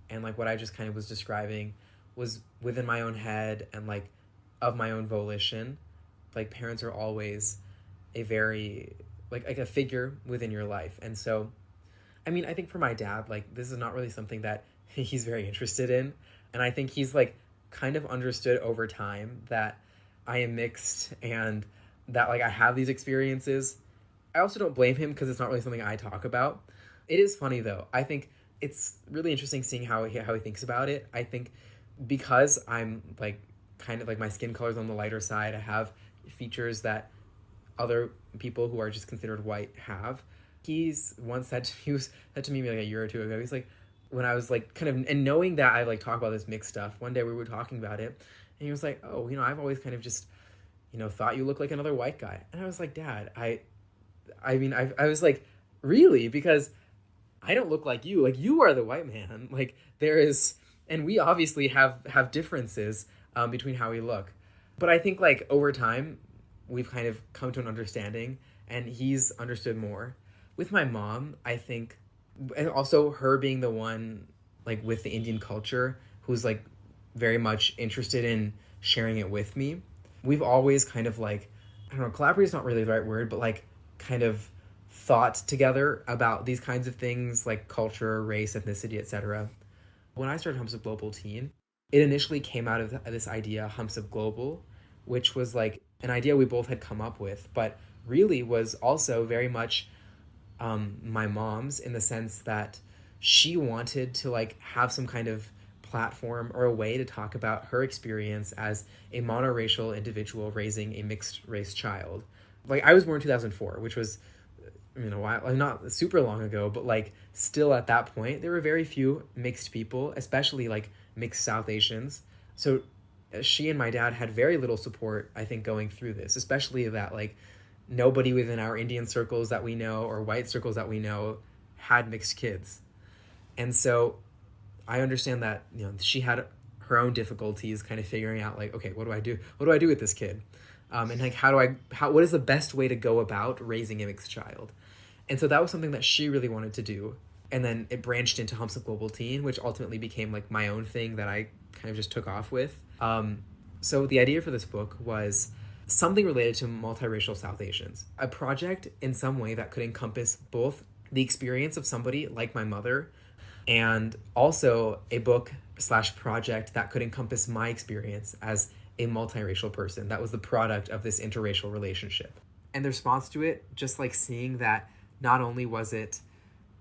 and like what I just kind of was describing was within my own head and like of my own volition, like parents are always a very like a figure within your life. And so I mean, I think for my dad, like, this is not really something that he's very interested in. And I think he's like kind of understood over time that I am mixed and that like I have these experiences. I also don't blame him because it's not really something I talk about. It is funny though. I think it's really interesting seeing how he thinks about it. I think because I'm like kind of like my skin color's on the lighter side, I have features that other people who are just considered white have. He's once said to me like a year or two ago, he's like, when I was like kind of, and knowing that I like talk about this mixed stuff, one day we were talking about it and he was like, oh, you know, I've always kind of just, you know, thought you look like another white guy. And I was like, Dad, I was like, really? Because I don't look like you are the white man. Like there is, and we obviously have differences between how we look. But I think like over time, we've kind of come to an understanding and he's understood more. With my mom, I think, and also her being the one like with the Indian culture who's like very much interested in sharing it with me. We've always kind of like, I don't know, collaborate is not really the right word, but like kind of thought together about these kinds of things like culture, race, ethnicity, etc. When I started HumSub Global Teen, it initially came out of this idea, HumSub Global, which was like an idea we both had come up with, but really was also very much my mom's, in the sense that she wanted to like have some kind of platform or a way to talk about her experience as a monoracial individual raising a mixed race child. Like I was born in 2004, which was, you know, not super long ago, but like still at that point, there were very few mixed people, especially like mixed South Asians. So she and my dad had very little support, I think, going through this, especially that like nobody within our Indian circles that we know or white circles that we know had mixed kids. And so I understand that, you know, she had her own difficulties kind of figuring out like, okay, what do I do? What do I do with this kid? And like, what is the best way to go about raising a mixed child? And so that was something that she really wanted to do. And then it branched into HumSub Global Teen, which ultimately became like my own thing that I kind of just took off with. So the idea for this book was something related to multiracial South Asians, a project in some way that could encompass both the experience of somebody like my mother and also a book/project that could encompass my experience as a multiracial person that was the product of this interracial relationship. And the response to it, just like seeing that not only was it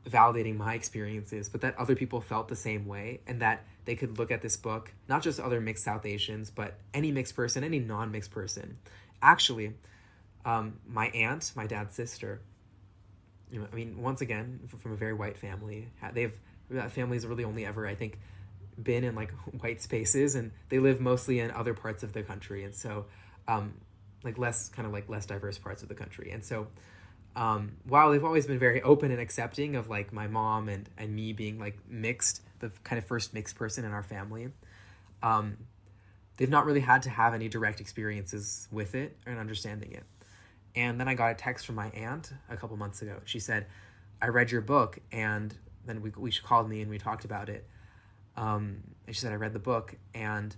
validating my experiences, but that other people felt the same way and that they could look at this book, not just other mixed South Asians, but any mixed person, any non-mixed person. Actually, my aunt, my dad's sister, you know, I mean, once again, from a very white family, families have really only ever, I think, been in like white spaces, and they live mostly in other parts of the country. And so, like less diverse parts of the country. And so, while they've always been very open and accepting of like my mom and me being like mixed, the kind of first mixed person in our family, they've not really had to have any direct experiences with it and understanding it. And then I got a text from my aunt a couple months ago. She said, I read your book, and then she called me and we talked about it. And she said, I read the book, and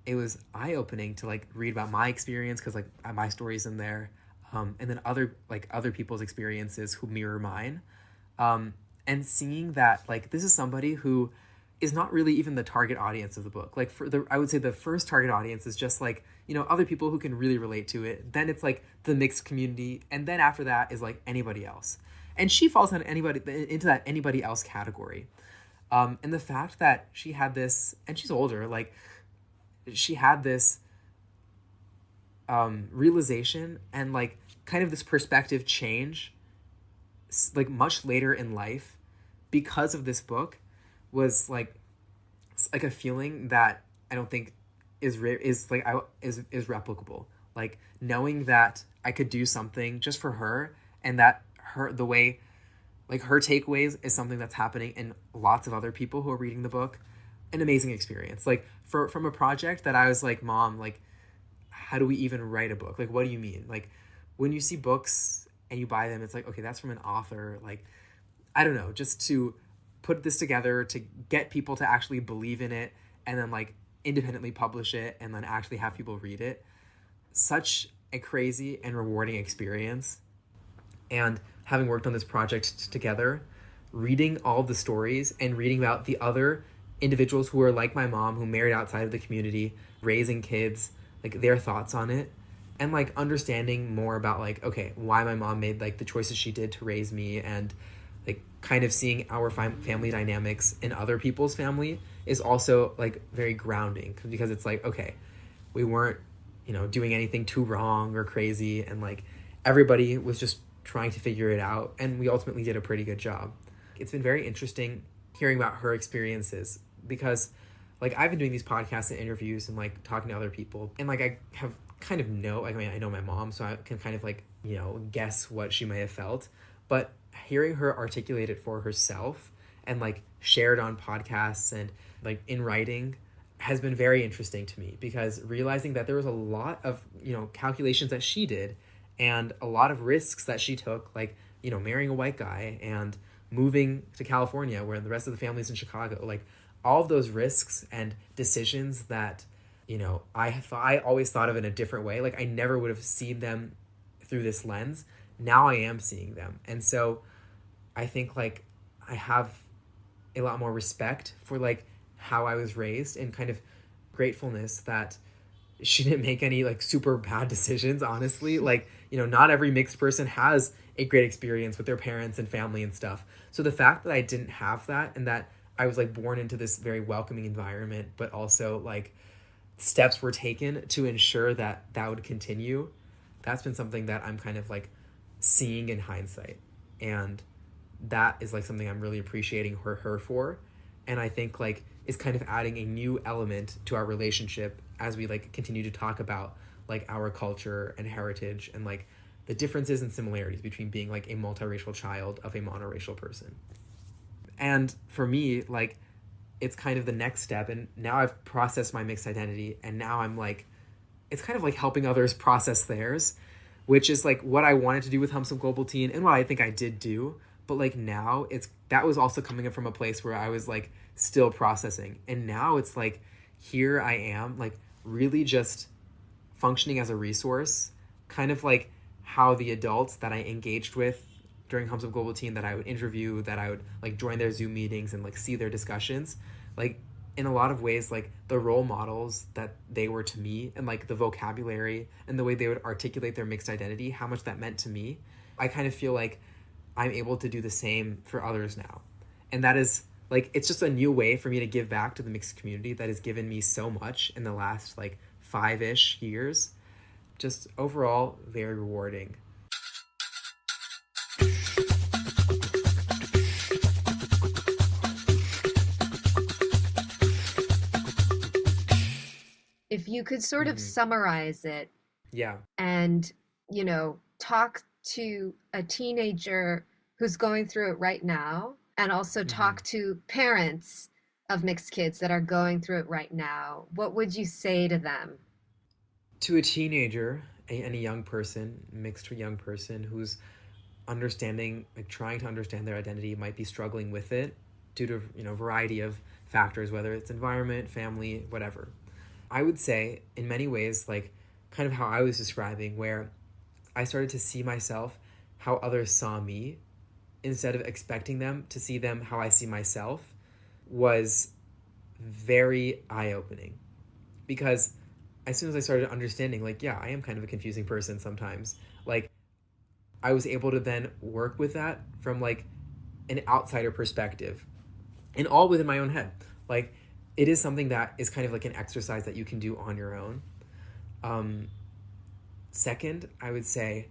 it was eye-opening to like read about my experience, because like my story's in there. And then other people's experiences who mirror mine, and seeing that like this is somebody who is not really even the target audience of the book. Like I would say the first target audience is just like, you know, other people who can really relate to it. Then it's like the mixed community, and then after that is like anybody else. And she falls into that anybody else category. And the fact that she had this, and she's older, like she had this realization and like kind of this perspective change like much later in life because of this book was like like a feeling that I don't think is replicable. Like knowing that I could do something just for her, and that the way, like her takeaways is something that's happening in lots of other people who are reading the book. An amazing experience. Like from a project that I was like, Mom, like, how do we even write a book? Like, what do you mean? Like, when you see books and you buy them, it's like, okay, that's from an author. Like, I don't know, just to put this together, to get people to actually believe in it, and then like independently publish it, and then actually have people read it. Such a crazy and rewarding experience. And having worked on this project together, reading all the stories and reading about the other individuals who are like my mom, who married outside of the community, raising kids, like their thoughts on it, and like understanding more about like, okay, why my mom made like the choices she did to raise me, and like kind of seeing our family dynamics in other people's family is also like very grounding, because it's like, okay, we weren't, doing anything too wrong or crazy, and like everybody was just trying to figure it out, and we ultimately did a pretty good job. It's been very interesting hearing about her experiences, because like I've been doing these podcasts and interviews and like talking to other people, and like I have kind of I know my mom, so I can kind of like, guess what she may have felt, but hearing her articulate it for herself and like share it on podcasts and like in writing has been very interesting to me, because realizing that there was a lot of, calculations that she did and a lot of risks that she took, like, marrying a white guy and moving to California where the rest of the family's in Chicago, like all of those risks and decisions that, I always thought of in a different way. Like I never would have seen them through this lens. Now I am seeing them. And so I think like I have a lot more respect for like how I was raised, and kind of gratefulness that she didn't make any like super bad decisions, honestly. Like, not every mixed person has a great experience with their parents and family and stuff. So the fact that I didn't have that, and that I was like born into this very welcoming environment, but also like steps were taken to ensure that that would continue, that's been something that I'm kind of like seeing in hindsight. And that is like something I'm really appreciating her for. And I think like is kind of adding a new element to our relationship as we like continue to talk about like our culture and heritage, and like the differences and similarities between being like a multiracial child of a monoracial person. And for me, like it's kind of the next step, and now I've processed my mixed identity, and now I'm like, it's kind of like helping others process theirs, which is like what I wanted to do with HumSub Global Teen, and what I think I did do. But like now that was also coming from a place where I was like still processing. And now it's like, here I am, like really just functioning as a resource, kind of like how the adults that I engaged with during HumSub Global Teen, that I would interview, that I would like join their Zoom meetings and like see their discussions, like in a lot of ways, like the role models that they were to me, and like the vocabulary and the way they would articulate their mixed identity, how much that meant to me. I kind of feel like I'm able to do the same for others now. And that is like, it's just a new way for me to give back to the mixed community that has given me so much in the last like 5-ish years. Just overall very rewarding.
If you could sort of summarize it,
yeah,
and, talk to a teenager who's going through it right now, and also talk to parents of mixed kids that are going through it right now, what would you say to them?
To a teenager and a young person, mixed young person who's understanding, like trying to understand their identity, might be struggling with it due to, a variety of factors, whether it's environment, family, whatever. I would say in many ways, like kind of how I was describing, where I started to see myself how others saw me instead of expecting them to see them how I see myself, was very eye-opening. Because as soon as I started understanding, like, yeah, I am kind of a confusing person sometimes, like I was able to then work with that from like an outsider perspective, and all within my own head. Like it is something that is kind of like an exercise that you can do on your own. Second, I would say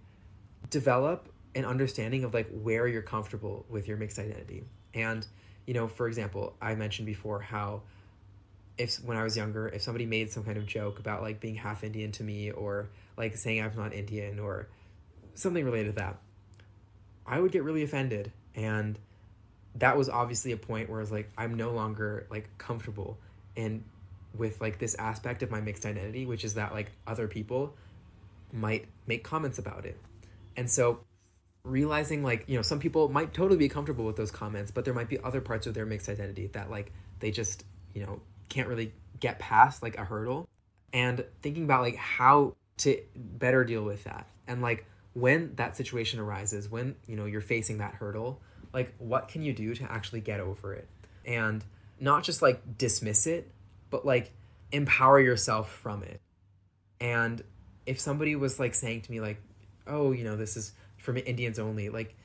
develop an understanding of like where you're comfortable with your mixed identity. And, for example, I mentioned before how if when I was younger, if somebody made some kind of joke about like being half Indian to me, or like saying I'm not Indian or something related to that, I would get really offended. And that was obviously a point where I was like, I'm no longer like comfortable in with like this aspect of my mixed identity, which is that like other people might make comments about it. And so realizing like, you know, some people might totally be comfortable with those comments, but there might be other parts of their mixed identity that like they just, you know, can't really get past like a hurdle. And thinking about like how to better deal with that. And like when that situation arises, when, you know, you're facing that hurdle, like what can you do to actually get over it? And not just like dismiss it, but like empower yourself from it. And if somebody was like saying to me like, oh, you know, this is for Indians only, like,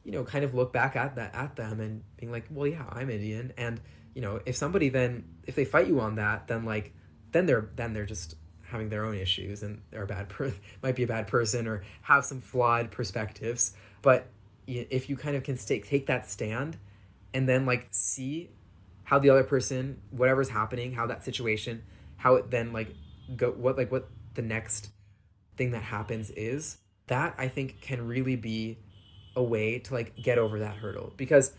you know, kind of look back at them and being like, well, yeah, I'm Indian. And, you know, if somebody then, if they fight you on that, then like, then they're just having their own issues and they're might be a bad person or have some flawed perspectives. But if you kind of can take that stand and then like see how the other person, whatever's happening, how that situation, how it then like what the next thing that happens is, that I think can really be a way to like get over that hurdle. Because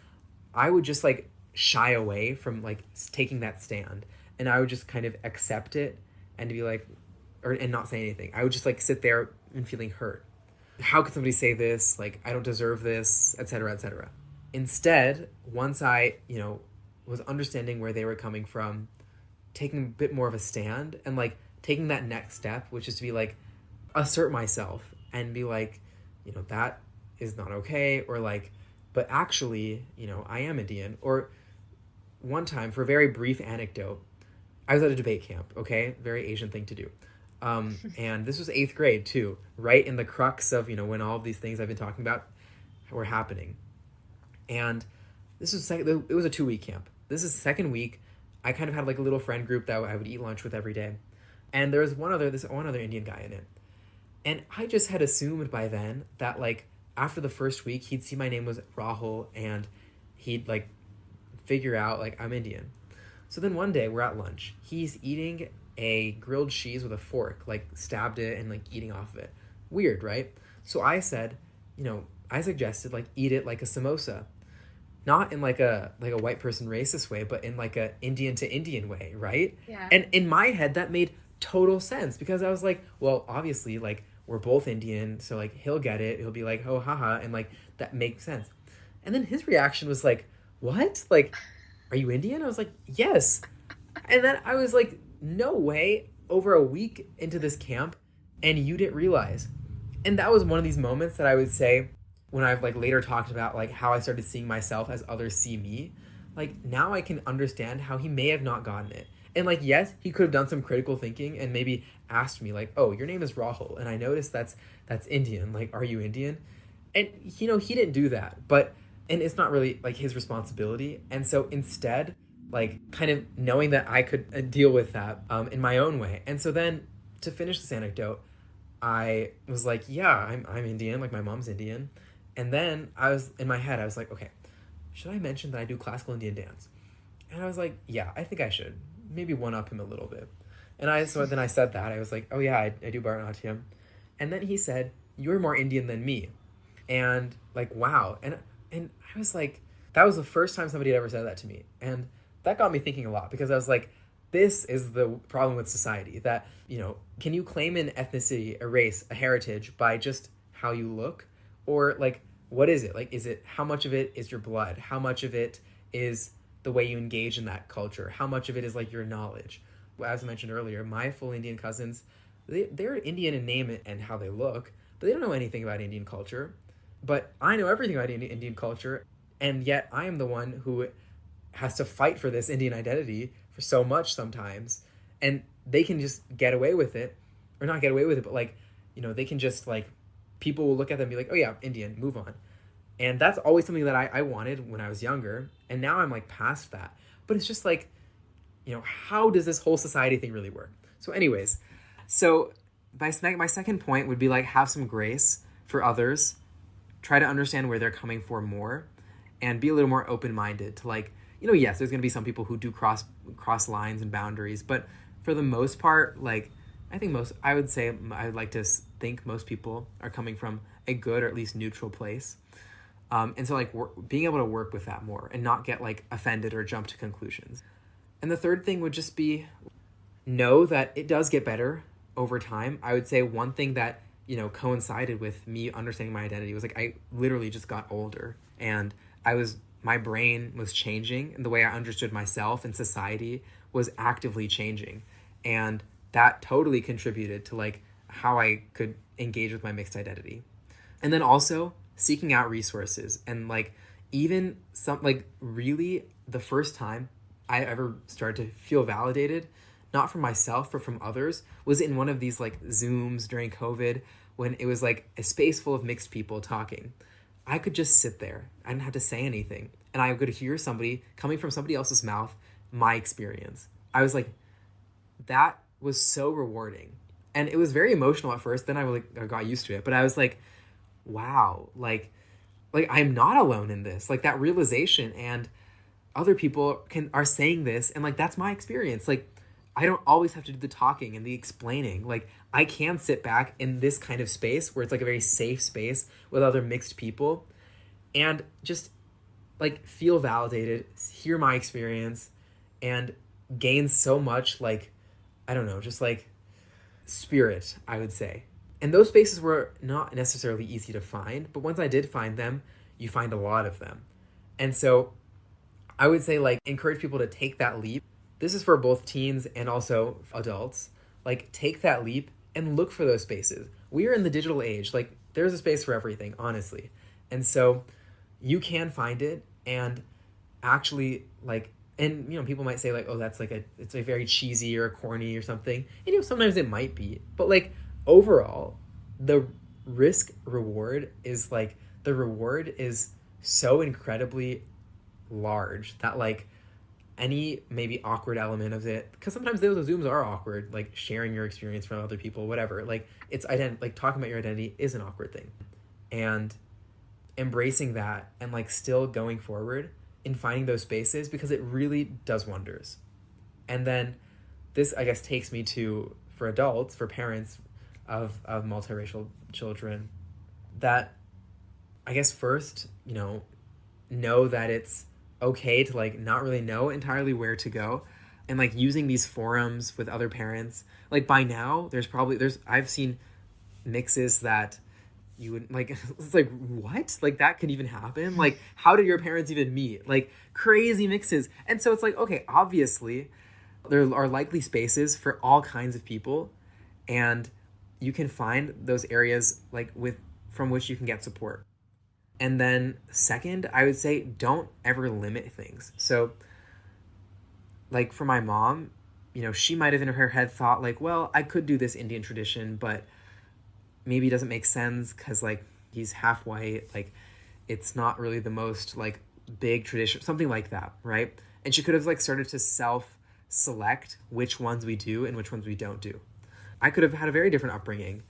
I would just like shy away from like taking that stand, and I would just kind of accept it and be like, and not say anything. I would just like sit there and feeling hurt. How could somebody say this? Like, I don't deserve this, etc., etc. Instead, once I, you know, was understanding where they were coming from, taking a bit more of a stand and like taking that next step, which is to be like, assert myself and be like, you know, that is not okay, or like, but actually, you know, I am Indian. Or one time, for a very brief anecdote, I was at a debate camp, okay? Very Asian thing to do. And this was 8th grade too, right in the crux of, you know, when all of these things I've been talking about were happening. And this was, it was a 2-week camp. This is the second week. I kind of had like a little friend group that I would eat lunch with every day. And there was one other Indian guy in it. And I just had assumed by then that like after the first week, he'd see my name was Rahul and he'd like figure out like I'm Indian. So then one day we're at lunch. He's eating a grilled cheese with a fork, like stabbed it and like eating off of it. Weird, right? So I said, you know, I suggested like eat it like a samosa. Not in like a white person racist way, but in like a Indian to Indian way, right?
Yeah.
And in my head that made total sense, because I was like, well, obviously like we're both Indian, so like he'll get it. He'll be like, oh, haha, and like that makes sense. And then his reaction was like, what? Like, are you Indian? I was like, yes. And then I was like, no way, over a week into this camp, and you didn't realize. And that was one of these moments that I would say, when I've like later talked about like how I started seeing myself as others see me, like now I can understand how he may have not gotten it. And like, yes, he could have done some critical thinking and maybe asked me like, oh, your name is Rahul, and I noticed that's Indian. Like, are you Indian? And, you know, he didn't do that. And it's not really like his responsibility. And so instead, like kind of knowing that I could deal with that in my own way. And so then to finish this anecdote, I was like, yeah, I'm Indian. Like my mom's Indian. And then I was in my head, I was like, okay, should I mention that I do classical Indian dance? And I was like, yeah, I think I should. Maybe one-up him a little bit. And so then I said that. I was like, oh yeah, I do Bharatanatyam. And then he said, you're more Indian than me. And like, wow. And I was like, that was the first time somebody had ever said that to me. And that got me thinking a lot, because I was like, this is the problem with society, that, you know, can you claim an ethnicity, a race, a heritage by just how you look? Or like, what is it? Like, is it, how much of it is your blood? How much of it is the way you engage in that culture? How much of it is like your knowledge? As I mentioned earlier, my full Indian cousins, they're Indian in name and how they look, but they don't know anything about Indian culture. But I know everything about Indian culture, and yet I am the one who has to fight for this Indian identity for so much sometimes. And they can just get away with it, or not get away with it, but like, you know, they can just like, people will look at them and be like, oh yeah, Indian, move on. And that's always something that I wanted when I was younger. And now I'm like past that. But it's just like, you know, how does this whole society thing really work? So anyways, so my second point would be like, have some grace for others. Try to understand where they're coming from more, and be a little more open-minded to like, yes, there's going to be some people who do cross lines and boundaries, but for the most part, like, I would say, I would like to think most people are coming from a good or at least neutral place. And so like being able to work with that more and not get like offended or jump to conclusions. And the third thing would just be know that it does get better over time. I would say one thing that, coincided with me understanding my identity was like I literally just got older, and my brain was changing, and the way I understood myself and society was actively changing. And that totally contributed to like how I could engage with my mixed identity. And then also seeking out resources, and like even some like really the first time I ever started to feel validated, not from myself but from others, was in one of these like Zooms during COVID when it was like a space full of mixed people talking. I could just sit there. I didn't have to say anything. And I could hear somebody coming from somebody else's mouth, my experience. I was like, that was so rewarding. And it was very emotional at first. Then I got used to it. But I was like, wow, like I'm not alone in this. Like that realization, and other people are saying this, and like that's my experience. Like I don't always have to do the talking and the explaining. Like I can sit back in this kind of space where it's like a very safe space with other mixed people and just like feel validated, hear my experience, and gain so much like, I don't know, just like spirit, I would say. And those spaces were not necessarily easy to find, but once I did find them, you find a lot of them. And so I would say like encourage people to take that leap. This is for both teens and also adults. Like take that leap and look for those spaces. We are in the digital age. Like there's a space for everything, honestly. And so you can find it, and actually like, and people might say like, oh, that's like it's a very cheesy or corny or something. And sometimes it might be, but like overall, the risk reward is like, the reward is so incredibly large that like any maybe awkward element of it, because sometimes those Zooms are awkward, like sharing your experience from other people, whatever, like it's like talking about your identity is an awkward thing, and embracing that and like still going forward in finding those spaces, because it really does wonders. And then this, I guess, takes me to, for adults, for parents of multiracial children, that I guess first, know that it's okay to like not really know entirely where to go, and like using these forums with other parents. Like by now I've seen mixes that you would like, it's like, what? Like that could even happen? Like how did your parents even meet? Like crazy mixes. And so it's like, okay, obviously there are likely spaces for all kinds of people, and you can find those areas like from which you can get support. And then second, I would say don't ever limit things. So like for my mom, she might have in her head thought like, well, I could do this Indian tradition, but maybe it doesn't make sense because like he's half white, like it's not really the most like big tradition, something like that, right? And she could have like started to select which ones we do and which ones we don't do. I could have had a very different upbringing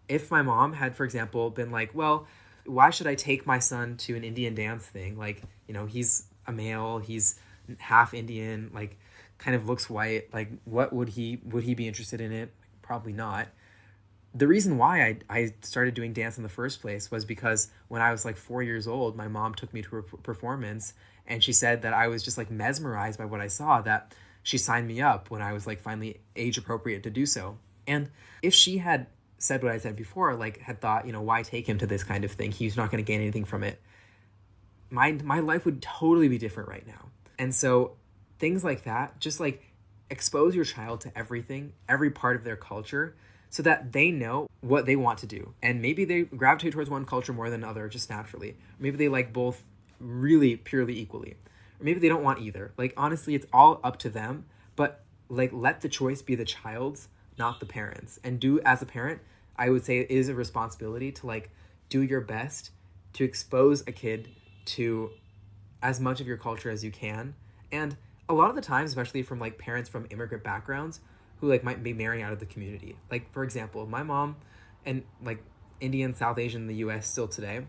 if my mom had, for example, been like, well, why should I take my son to an Indian dance thing? Like, he's a male, he's half Indian, like kind of looks white. Like what would he be interested in it? Probably not. The reason why I started doing dance in the first place was because when I was like 4 years old, my mom took me to a performance, and she said that I was just like mesmerized by what I saw, that she signed me up when I was like finally age appropriate to do so. And if she had said what I said before, like had thought, why take him to this kind of thing? He's not going to gain anything from it. My life would totally be different right now. And so things like that, just like expose your child to everything, every part of their culture, so that they know what they want to do. And maybe they gravitate towards one culture more than another just naturally. Or maybe they like both really purely equally. Or maybe they don't want either. Like honestly, it's all up to them, but like let the choice be the child's, not the parents. And as a parent, I would say it is a responsibility to like do your best to expose a kid to as much of your culture as you can. And a lot of the times, especially from like parents from immigrant backgrounds who like might be marrying out of the community. Like for example, my mom and like Indian, South Asian in the US still today,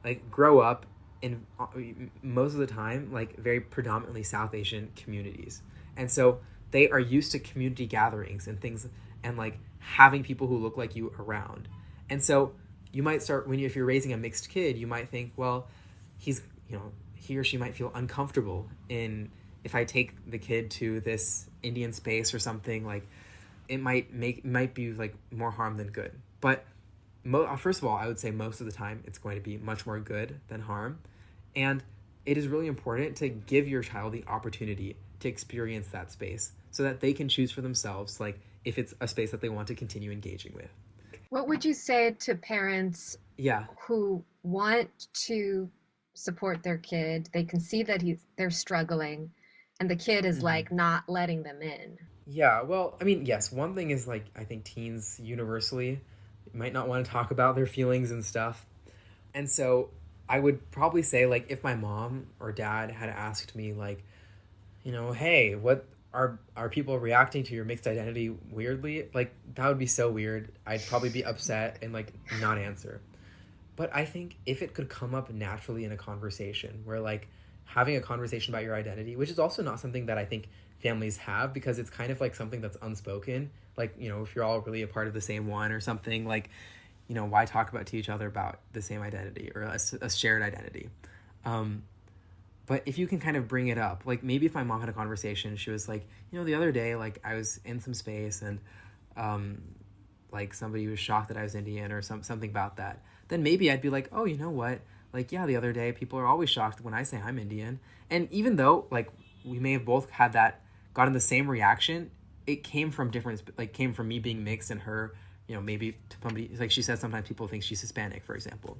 like grow up in most of the time like very predominantly South Asian communities, and so they are used to community gatherings and things, and like having people who look like you around. And so you might start if you're raising a mixed kid, you might think, well, he's he or she might feel uncomfortable in if I take the kid to this Indian space or something, like it might be like more harm than good. But first of all, I would say most of the time it's going to be much more good than harm. And it is really important to give your child the opportunity to experience that space so that they can choose for themselves, like if it's a space that they want to continue engaging with.
What would you say to parents who want to support their kid? They can see that they're struggling and the kid is like not letting them in.
Yeah, well, I mean, yes, one thing is like I think teens universally might not want to talk about their feelings and stuff. And so I would probably say, like, if my mom or dad had asked me, like, hey, what are people reacting to your mixed identity weirdly? Like, that would be so weird. I'd probably be upset and like not answer. But I think if it could come up naturally in a conversation where like having a conversation about your identity, which is also not something that I think families have because it's kind of like something that's unspoken. Like, if you're all really a part of the same one or something, like, why talk about to each other about the same identity or a shared identity? But if you can kind of bring it up, like maybe if my mom had a conversation, she was like, the other day, like I was in some space and like somebody was shocked that I was Indian or something about that, then maybe I'd be like, oh, you know what? Like, yeah, the other day people are always shocked when I say I'm Indian. And even though like we may have both had gotten the same reaction, it came from me being mixed and her, maybe somebody, like she said, sometimes people think she's Hispanic, for example.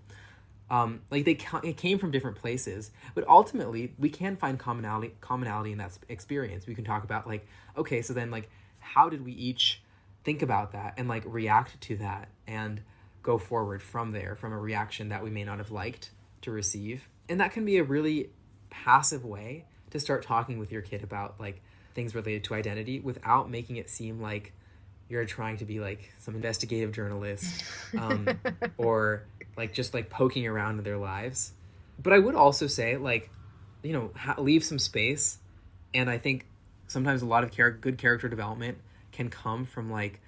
It came from different places, but ultimately we can find commonality in that experience. We can talk about like, okay, so then like, how did we each think about that and like react to that and go forward from there, from a reaction that we may not have liked to receive. And that can be a really passive way to start talking with your kid about like things related to identity without making it seem like you're trying to be like some investigative journalist or like just like poking around in their lives. But I would also say like, leave some space. And I think sometimes a lot of good character development can come from like,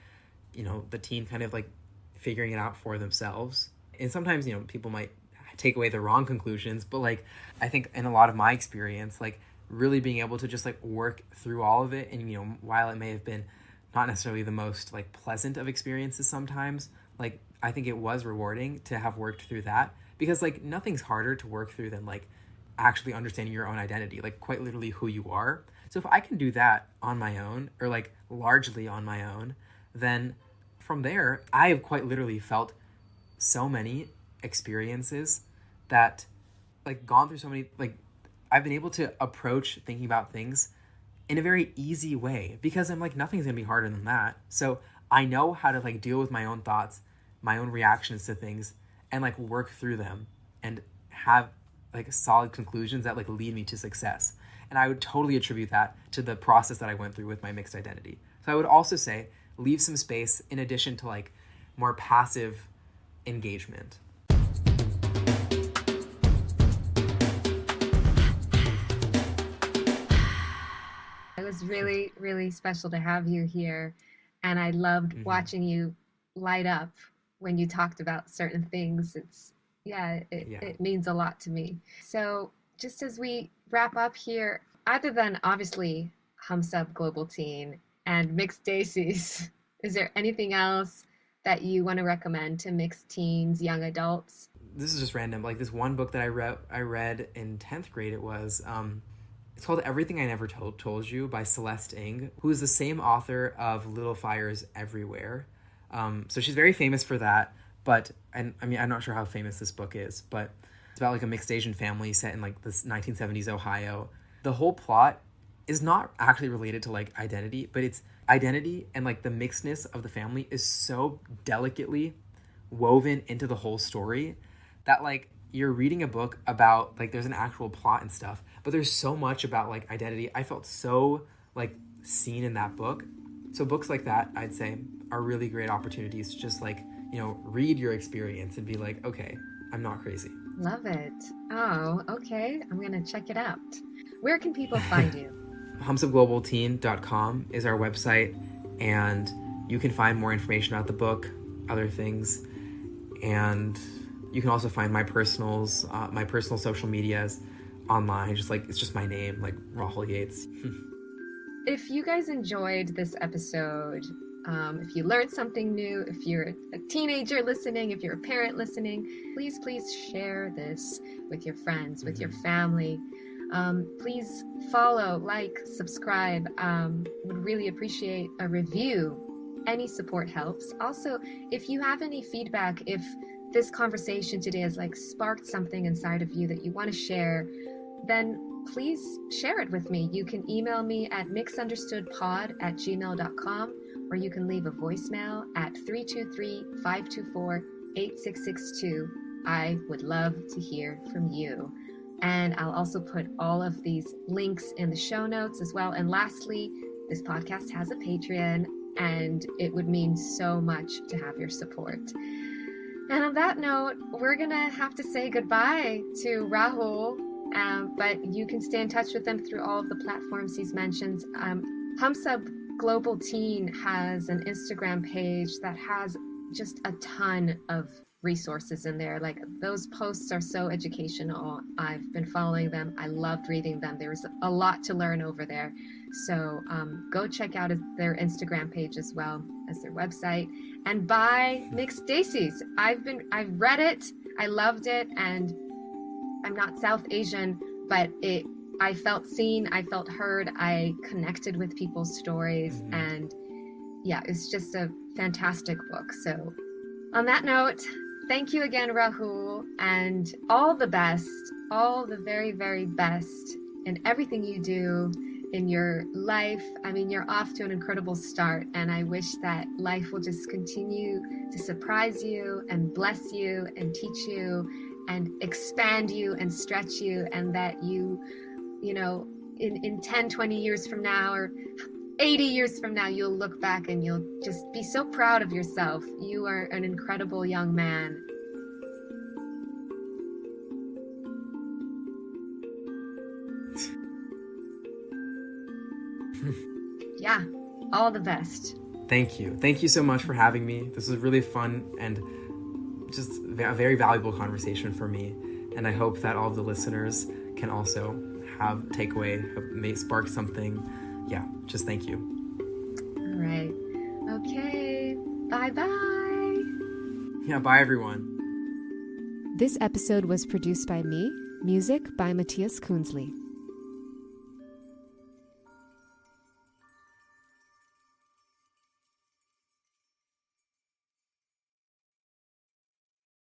the teen kind of like figuring it out for themselves. And sometimes, people might take away the wrong conclusions, but like, I think in a lot of my experience, like really being able to just like work through all of it. And, while it may have been not necessarily the most like pleasant of experiences sometimes, like I think it was rewarding to have worked through that because like nothing's harder to work through than like actually understanding your own identity, like quite literally who you are. So if I can do that on my own or like largely on my own, then from there, I have quite literally felt so many experiences that like gone through so many, like I've been able to approach thinking about things in a very easy way because I'm like, nothing's gonna be harder than that. So I know how to like deal with my own thoughts, my own reactions to things and like work through them and have like solid conclusions that like lead me to success. And I would totally attribute that to the process that I went through with my mixed identity. So I would also say leave some space in addition to like more passive engagement.
It was really, really special to have you here. And I loved watching you light up when you talked about certain things. It means a lot to me. So just as we wrap up here, other than obviously HumSub Global Teen and Mixed-Desis, is there anything else that you want to recommend to mixed teens, young adults?
This is just random. Like this one book that I read in 10th grade, it's called Everything I Never Told You by Celeste Ng, who is the same author of Little Fires Everywhere. So she's very famous for that, I'm not sure how famous this book is, but it's about like a mixed Asian family set in like this 1970s Ohio. The whole plot is not actually related to like identity, but it's identity and like the mixedness of the family is so delicately woven into the whole story that like you're reading a book about like there's an actual plot and stuff, but there's so much about like identity. I felt so like seen in that book. So books like that, I'd say, are really great opportunities to just like, read your experience and be like, okay, I'm not crazy.
Love it. Oh, okay. I'm going to check it out. Where can people find you?
HumSubGlobalTeen.com is our website, and you can find more information about the book, other things, and you can also find my personal social medias online. It's just my name, like Rahul Yates.
If you guys enjoyed this episode, if you learned something new, if you're a teenager listening, if you're a parent listening, please share this with your friends, with your family. Please follow, like, subscribe. Would really appreciate a review. Any support helps. Also, if you have any feedback, if this conversation today has sparked something inside of you that you want to share, then please share it with me. You can email me at mixunderstoodpod@gmail.com, or you can leave a voicemail at 323-524-8662. I would love to hear from you. And I'll also put all of these links in the show notes as well. And lastly, this podcast has a Patreon, and it would mean so much to have your support. And on that note, we're going to have to say goodbye to Rahul, but you can stay in touch with them through all of the platforms he's mentioned. HumSub Global Teen has an Instagram page that has just a ton of resources in there. Those posts are so educational. I've been following them. I loved reading them. There's a lot to learn over there. So go check out their Instagram page as well as their website, and buy Mixed-Desis. I've read it. I loved it, and I'm not South Asian, but I felt seen. I felt heard. I connected with people's stories, and yeah, it's just a fantastic book. So on that note, thank you again, Rahul, and all the best, all the very, very best in everything you do in your life. I mean, you're off to an incredible start, and I wish that life will just continue to surprise you and bless you and teach you and expand you and stretch you, and that you know, in 10, 20 years from now, or 80 years from now, you'll look back and you'll just be so proud of yourself. You are an incredible young man. Yeah, all the best.
Thank you. Thank you so much for having me. This was really fun and just a very valuable conversation for me. And I hope that all of the listeners can also have takeaway, may spark something. Yeah, just thank you.
All right. Okay. Bye-bye.
Yeah, bye everyone.
This episode was produced by me. Music by Matthias Kunzli.